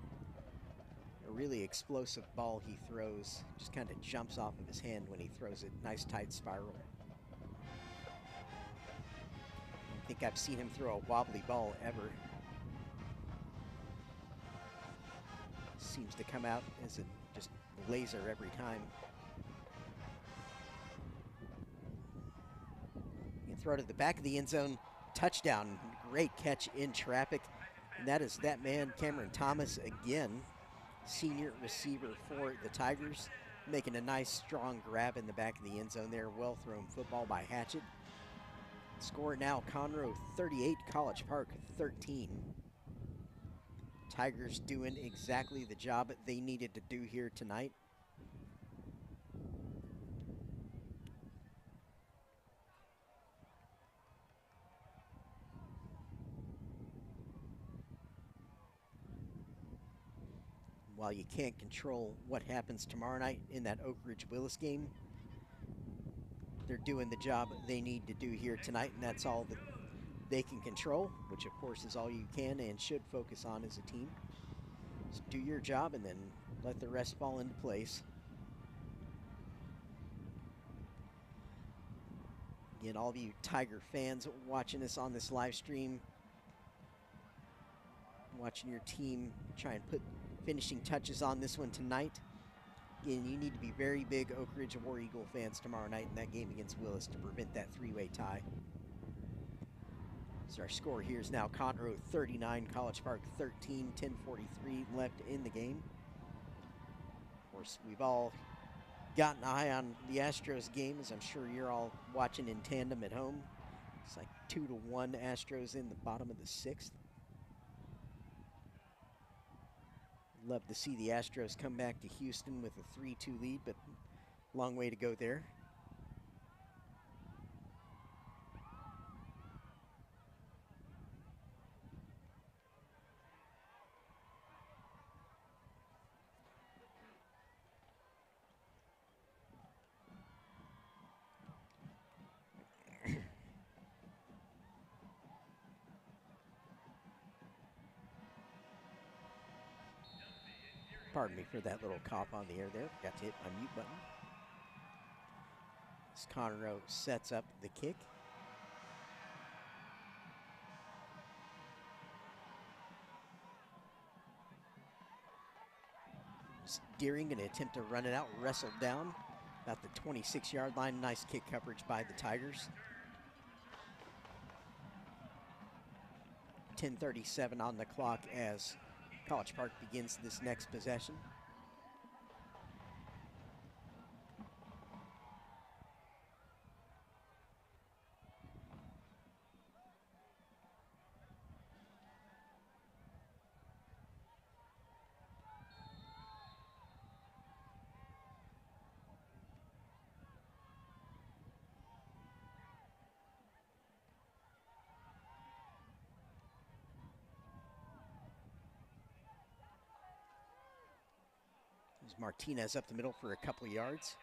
a really explosive ball he throws. Just kind of jumps off of his hand when he throws it. Nice tight spiral. I think I've seen him throw a wobbly ball ever. Seems to come out as a just laser every time. You throw to the back of the end zone. Touchdown. Great catch in traffic. And that is that man, Cameron Thomas, again, senior receiver for the Tigers, making a nice, strong grab in the back of the end zone there. Well-thrown football by Hatchett. Score now, Conroe 38, College Park 13. Tigers doing exactly the job they needed to do here tonight. While you can't control what happens tomorrow night in that Oak Ridge-Willis game, they're doing the job they need to do here tonight, and that's all that they can control, which of course is all you can and should focus on as a team. Just do your job and then let the rest fall into place. Again, all of you Tiger fans watching us on this live stream, watching your team try and put finishing touches on this one tonight. Again, you need to be very big Oak Ridge War Eagle fans tomorrow night in that game against Willis to prevent that 3-way tie. So our score here is now Conroe 39, College Park 13, 10:43 left in the game. Of course, we've all got an eye on the Astros game, as I'm sure you're all watching in tandem at home. It's like 2-1 Astros in the bottom of the 6th. Love to see the Astros come back to Houston with a 3-2 lead, but long way to go there. Pardon me for that little cough on the air there. Got to hit my mute button. As Conroe sets up the kick. Deering going to attempt to run it out, wrestled down about the 26-yard line. Nice kick coverage by the Tigers. 10:37 on the clock as College Park begins this next possession. Martinez up the middle for a couple of yards.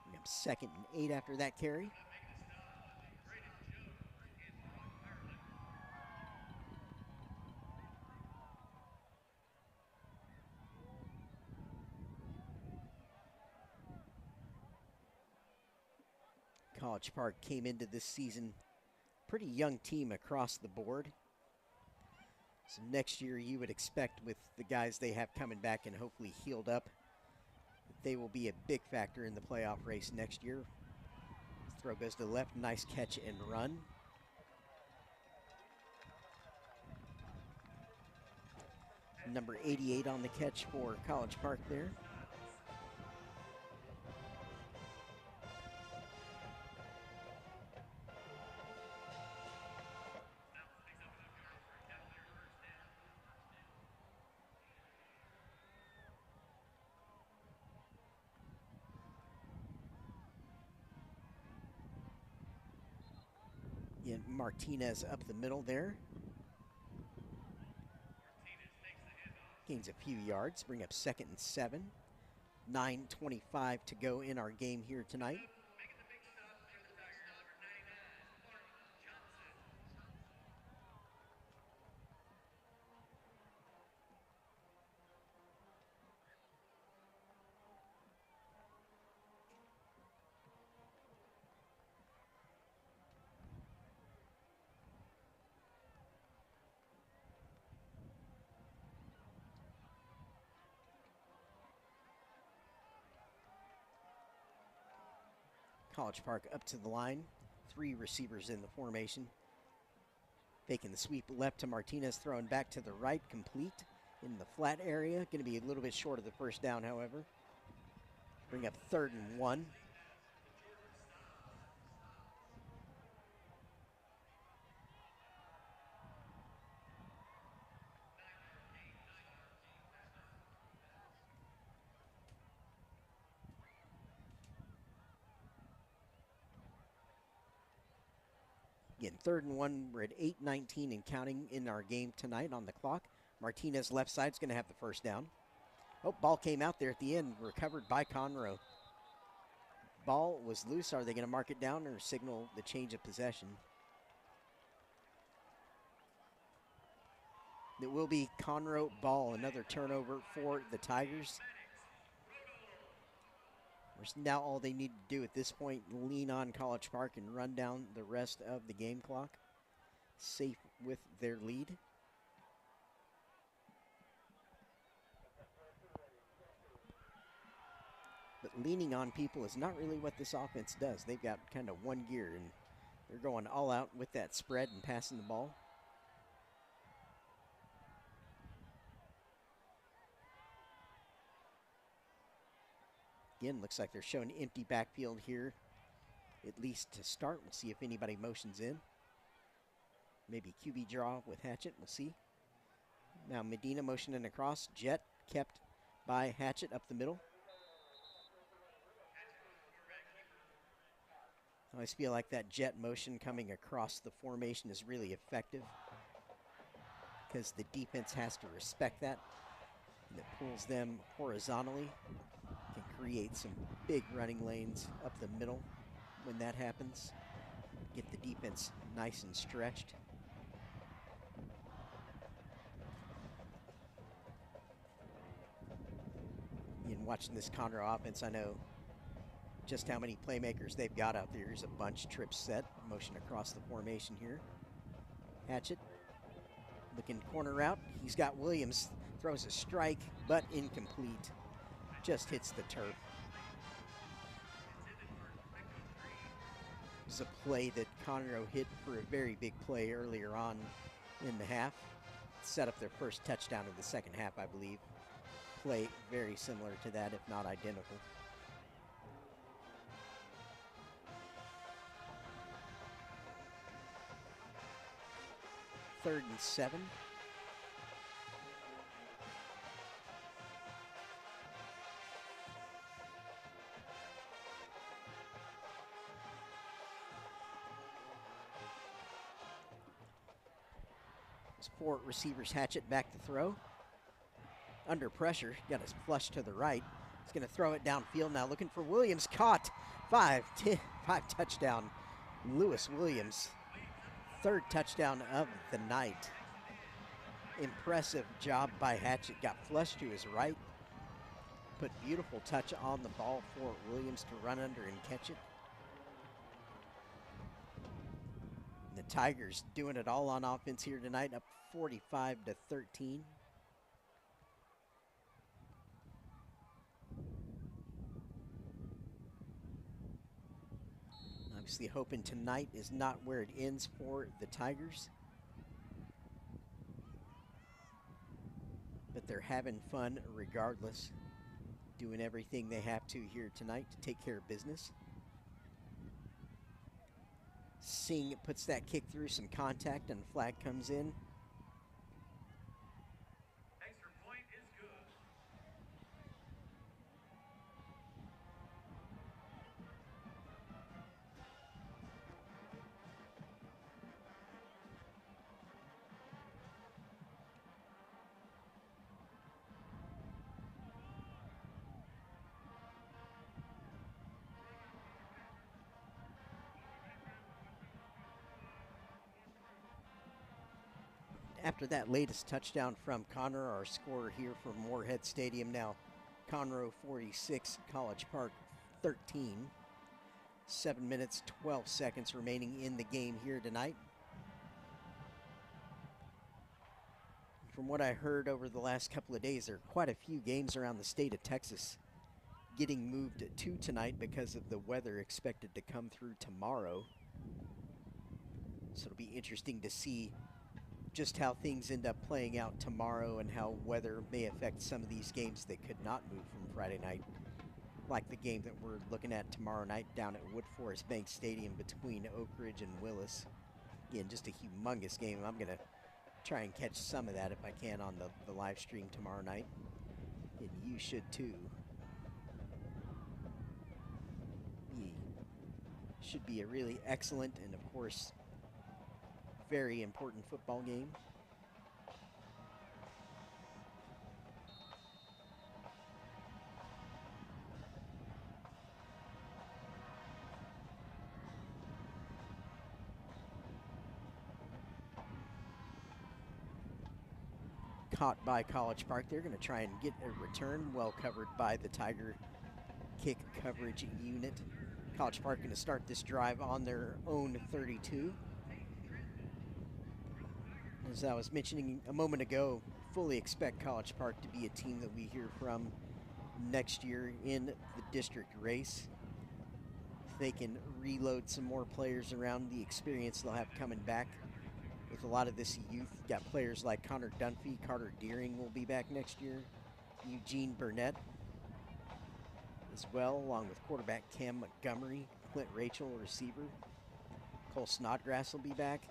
Bring up 2nd and 8 after that carry. College Park came into this season pretty young team across the board. So next year you would expect, with the guys they have coming back and hopefully healed up, they will be a big factor in the playoff race next year. Throw goes to the left, nice catch and run. Number 88 on the catch for College Park there. Again, Martinez up the middle there. Gains a few yards, bring up 2nd and 7. 9:25 to go in our game here tonight. College Park up to the line. 3 receivers in the formation. Faking the sweep left to Martinez, throwing back to the right, complete in the flat area. Going to be a little bit short of the first down, however. Bring up 3rd and 1. Again, 3rd and 1. We're at 8:19 and counting in our game tonight on the clock. Martinez left side is going to have the first down. Oh, ball came out there at the end, recovered by Conroe. Ball was loose. Are they going to mark it down or signal the change of possession? It will be Conroe ball, another turnover for the Tigers. Now all they need to do at this point, lean on College Park and run down the rest of the game clock. Safe with their lead. But leaning on people is not really what this offense does. They've got kind of one gear, and they're going all out with that spread and passing the ball. Again, looks like they're showing empty backfield here, at least to start. We'll see if anybody motions in. Maybe QB draw with Hatchett, we'll see. Now Medina motioning across. Jet kept by Hatchett up the middle. I always feel like that jet motion coming across the formation is really effective because the defense has to respect that. And it pulls them horizontally. Can create some big running lanes up the middle when that happens. Get the defense nice and stretched. In watching this Conroe offense, I know just how many playmakers they've got out there. Here's a bunch, trip set, motion across the formation here. Hatchett, looking corner route. He's got Williams, throws a strike, but incomplete. Just hits the turf. This is a play that Conroe hit for a very big play earlier on in the half. Set up their first touchdown of the second half, I believe. Play very similar to that, if not identical. Third and 7. There's 4 receivers. Hatchett back to throw. under pressure. Got his flush to the right. He's going to throw it downfield now, looking for Williams. Caught. 5 touchdown. Lewis Williams, 3rd touchdown of the night. Impressive job by Hatchett. Got flushed to his right. Put beautiful touch on the ball for Williams to run under and catch it. The Tigers doing it all on offense here tonight, up 45-13. Obviously hoping tonight is not where it ends for the Tigers. But they're having fun regardless, doing everything they have to here tonight to take care of business. Singh puts that kick through some contact and flag comes in. Extra point is good. After that latest touchdown from Conroe, our scorer here from Moorhead Stadium now, Conroe 46, College Park 13. 7 minutes, 12 seconds remaining in the game here tonight. From what I heard over the last couple of days, there are quite a few games around the state of Texas getting moved to tonight because of the weather expected to come through tomorrow. So it'll be interesting to see just how things end up playing out tomorrow and how weather may affect some of these games that could not move from Friday night, like the game that we're looking at tomorrow night down at Wood Forest Bank Stadium between Oak Ridge and Willis. Again, just a humongous game. I'm going to try and catch some of that if I can on the live stream tomorrow night, and you should too. Should be a really excellent and, of course, very important football game. Caught by College Park. They're going to try and get a return, well covered by the Tiger kick coverage unit. College Park going to start this drive on their own 32. As I was mentioning a moment ago, fully expect College Park to be a team that we hear from next year in the district race. If they can reload some more players around the experience they'll have coming back with a lot of this youth. Got players like Connor Dunphy, Carter Deering will be back next year, Eugene Burnett as well, along with quarterback Cam Montgomery, Clint Rachel, receiver. Cole Snodgrass will be back.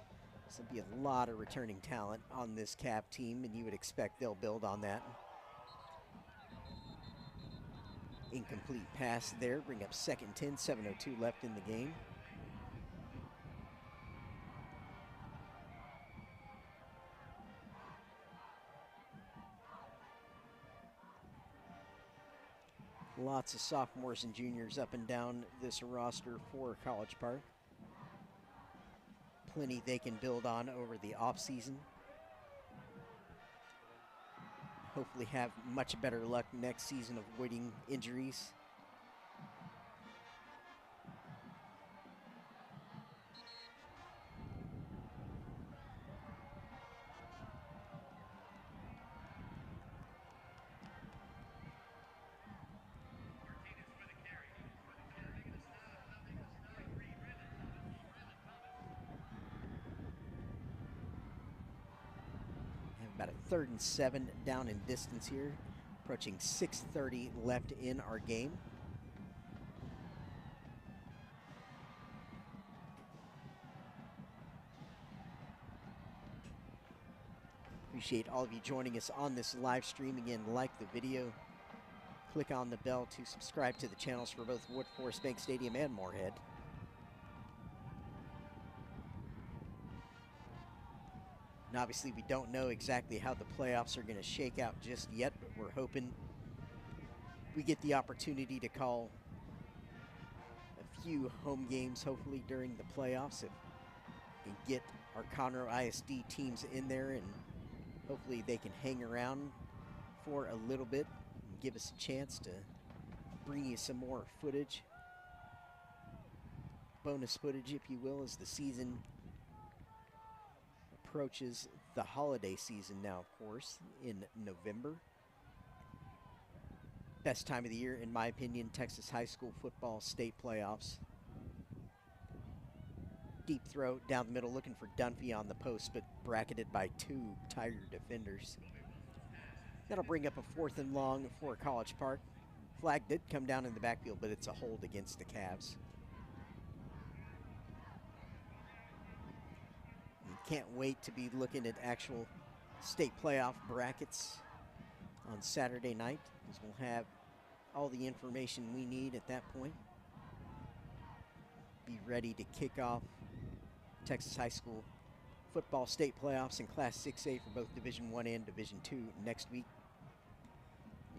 So there'll be a lot of returning talent on this Cav team, and you would expect they'll build on that. Incomplete pass there, bring up 2nd and 10, 7:02 left in the game. Lots of sophomores and juniors up and down this roster for College Park. Plenty they can build on over the offseason. Hopefully have much better luck next season avoiding injuries. About a 3rd and 7 down in distance here. Approaching 6:30 left in our game. Appreciate all of you joining us on this live stream. Again, like the video. Click on the bell to subscribe to the channels for both Wood Forest Bank Stadium and Moorhead. And obviously we don't know exactly how the playoffs are going to shake out just yet, but we're hoping we get the opportunity to call a few home games, hopefully during the playoffs, if we can get our Conroe ISD teams in there, and hopefully they can hang around for a little bit and give us a chance to bring you some more footage, bonus footage if you will, as the season approaches the holiday season now, of course, in November. Best time of the year, in my opinion, Texas high school football state playoffs. Deep throw down the middle, looking for Dunphy on the post, but bracketed by 2 Tiger defenders. That'll bring up a 4th and long for College Park. Flag did come down in the backfield, but it's a hold against the Cavs. Can't wait to be looking at actual state playoff brackets on Saturday night, because we'll have all the information we need at that point. Be ready to kick off Texas high school football state playoffs in Class 6A for both Division I and Division II next week.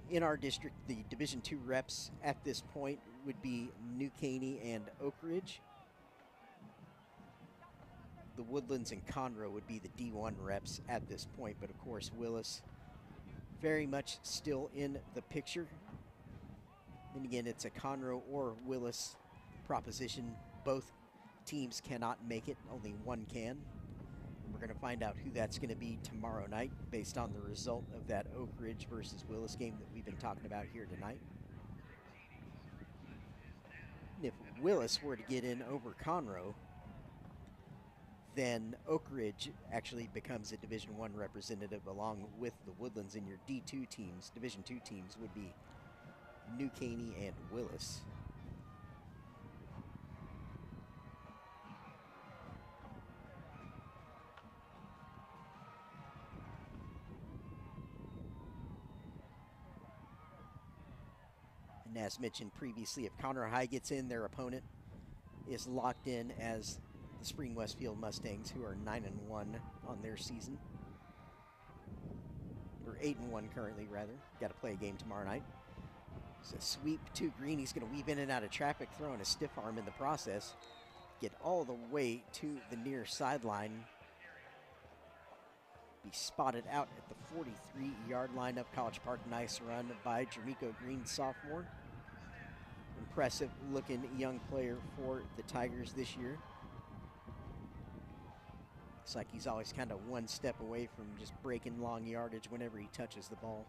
In our district, the Division II reps at this point would be New Caney and Oak Ridge. The Woodlands and Conroe would be the D1 reps at this point, but of course Willis very much still in the picture. And again, it's a Conroe or Willis proposition. Both teams cannot make it, only one can. And we're going to find out who that's going to be tomorrow night based on the result of that Oak Ridge versus Willis game that we've been talking about here tonight. And if Willis were to get in over Conroe, then Oak Ridge actually becomes a Division I representative along with the Woodlands, and your D2 teams, Division II teams, would be New Caney and Willis. And as mentioned previously, if Conroe High gets in, their opponent is locked in as the Spring Westfield Mustangs, who are 9-1 on their season. Or 8-1 currently, rather. Got to play a game tomorrow night. It's a sweep to Green. He's going to weave in and out of traffic, throwing a stiff arm in the process. Get all the way to the near sideline. Be spotted out at the 43-yard line of College Park. Nice run by Jermico Green, sophomore. Impressive looking young player for the Tigers this year. Looks like he's always kind of one step away from just breaking long yardage whenever he touches the ball.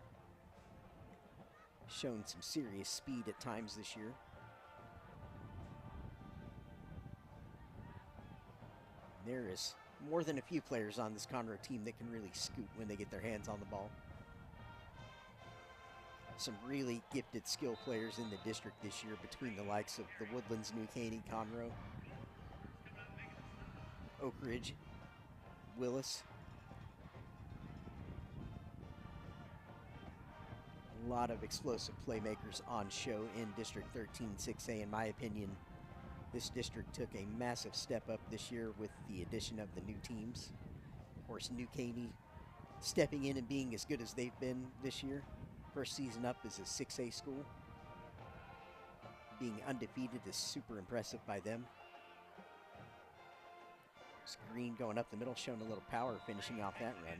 Shown some serious speed at times this year. There is more than a few players on this Conroe team that can really scoot when they get their hands on the ball. Some really gifted skill players in the district this year between the likes of the Woodlands, New Caney, Conroe, Oak Ridge, Willis. A lot of explosive playmakers on show in District 13 6A. In my opinion, this district took a massive step up this year with the addition of the new teams. Of course, New Caney stepping in and being as good as they've been this year. First season up as a 6A school. Being undefeated is super impressive by them. Green going up the middle, showing a little power, finishing off that run.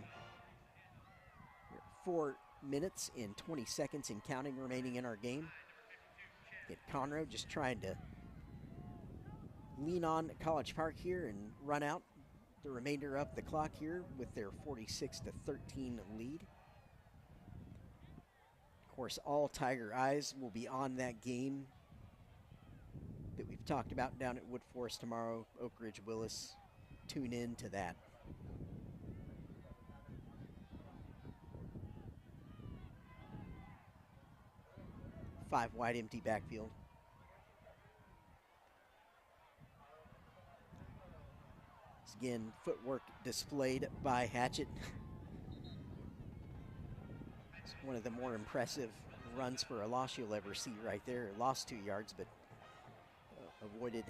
We're at 4 minutes and 20 seconds and counting remaining in our game. Get Conroe just trying to lean on College Park here and run out the remainder of the clock here with their 46-13 lead. Of course, all Tiger eyes will be on that game that we've talked about down at Wood Forest tomorrow, Oak Ridge Willis. Tune in to that. Five wide empty backfield. Again, footwork displayed by Hatchett. It's one of the more impressive runs for a loss you'll ever see right there. Lost 2 yards, but avoided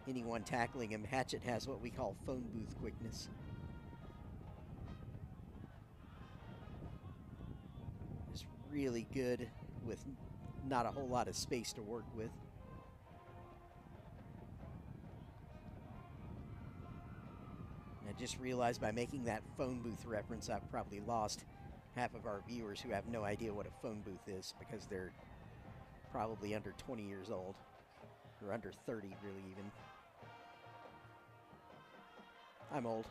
anyone tackling him. Hatchett has what we call phone booth quickness. really good with not a whole lot of space to work with. I just realized by making that phone booth reference, I've probably lost half of our viewers who have no idea what a phone booth is because they're probably under 20 years old, or under 30 really even. I'm old.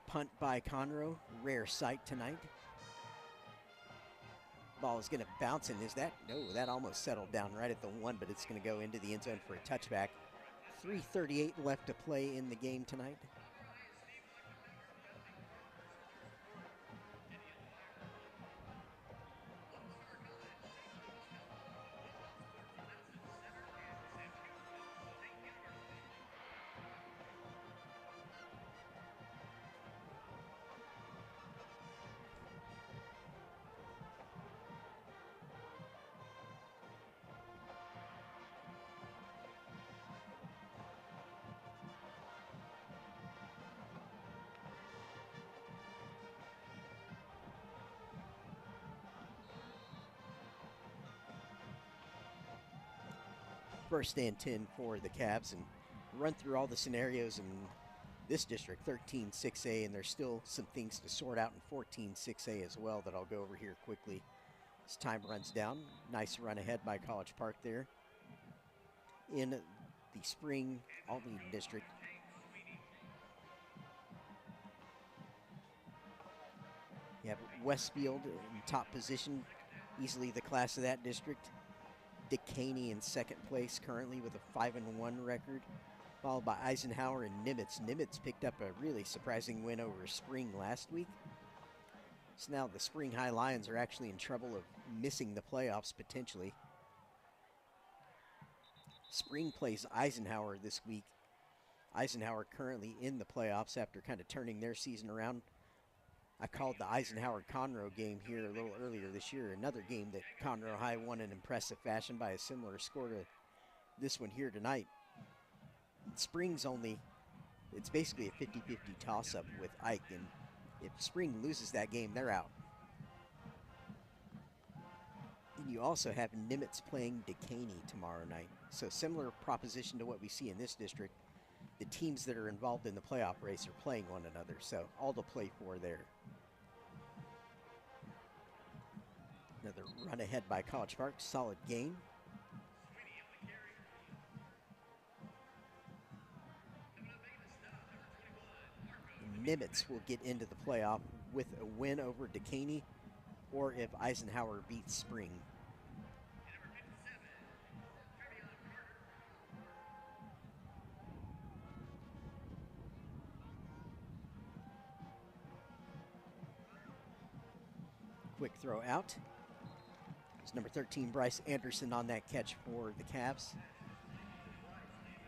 Punt by Conroe, rare sight tonight. Ball is going to bounce, and is that? No, that almost settled down right at the 1, but it's going to go into the end zone for a touchback. 3:38 left to play in the game tonight. First and 10 for the Cavs, and run through all the scenarios in this district, 13-6A, and there's still some things to sort out in 14-6A as well that I'll go over here quickly as time runs down. Nice run ahead by College Park there. In the Spring Albany district, you have Westfield in top position, easily the class of that district. Decaney in second place currently with a 5-1 record, followed by Eisenhower and Nimitz. Nimitz picked up a really surprising win over Spring last week. So now the Spring High Lions are actually in trouble of missing the playoffs potentially. Spring plays Eisenhower this week. Eisenhower currently in the playoffs after kind of turning their season around. I called the Eisenhower-Conroe game here a little earlier this year, another game that Conroe High won in impressive fashion by a similar score to this one here tonight. Spring's only, it's basically a 50-50 toss-up with Ike, and if Spring loses that game, they're out. And you also have Nimitz playing Decaney tomorrow night, so similar proposition to what we see in this district. The teams that are involved in the playoff race are playing one another, so all to play for there. Another run ahead by College Park, solid gain. Nimitz will get into the playoff with a win over Decaney, or if Eisenhower beats Spring. Quick throw out. It's number 13, Bryce Anderson, on that catch for the Cavs.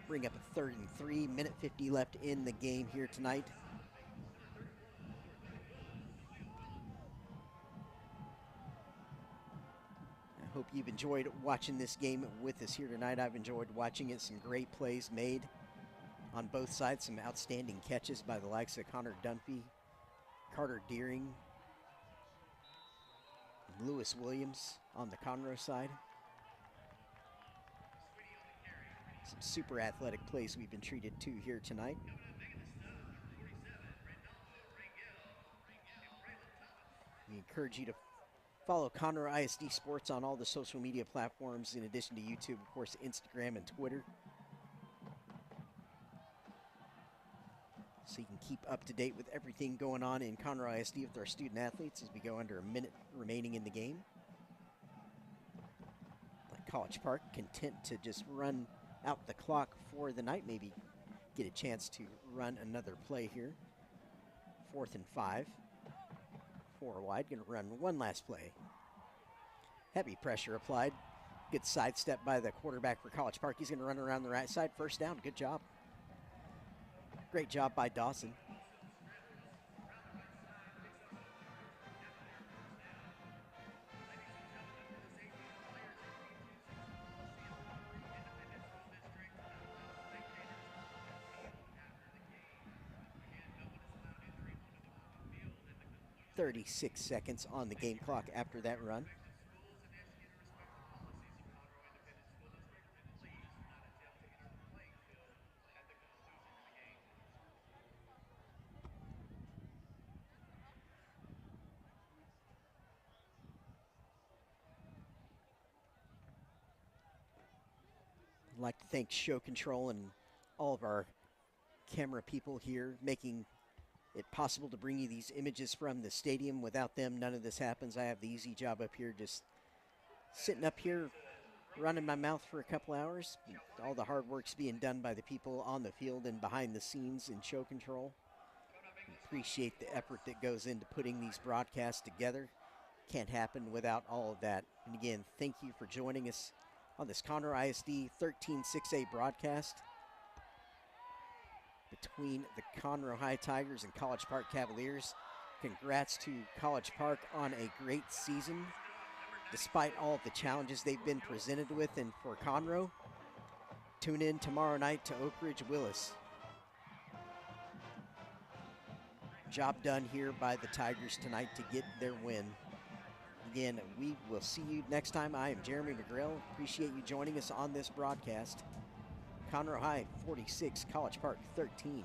Bring up a 3rd and 3, minute 50 left in the game here tonight. I hope you've enjoyed watching this game with us here tonight. I've enjoyed watching it. Some great plays made on both sides. Some outstanding catches by the likes of Connor Dunphy, Carter Deering, Lewis Williams on the Conroe side. Some super athletic plays we've been treated to here tonight. We encourage you to follow Conroe ISD Sports on all the social media platforms, in addition to YouTube, of course, Instagram and Twitter. So you can keep up to date with everything going on in Conroe ISD with our student athletes as we go under a minute remaining in the game. Like College Park, content to just run out the clock for the night, maybe get a chance to run another play here. 4th and 5. 4 wide, gonna run one last play. Heavy pressure applied. Good sidestep by the quarterback for College Park. He's gonna run around the right side. First down, good job. Great job by Dawson. 36 seconds on the game clock after that run. I'd like to thank Show Control and all of our camera people here making it possible to bring you these images from the stadium. Without them, none of this happens. I have the easy job up here, just sitting up here running my mouth for a couple hours. All the hard work's being done by the people on the field and behind the scenes in Show Control. Appreciate the effort that goes into putting these broadcasts together. Can't happen without all of that. And again, thank you for joining us on this Conroe ISD 13-6A broadcast between the Conroe High Tigers and College Park Cavaliers. Congrats to College Park on a great season, despite all of the challenges they've been presented with. And for Conroe, tune in tomorrow night to Oak Ridge Willis. Job done here by the Tigers tonight to get their win. Again, we will see you next time. I am Jeremy McGrail. Appreciate you joining us on this broadcast. Conroe High 46, College Park 13.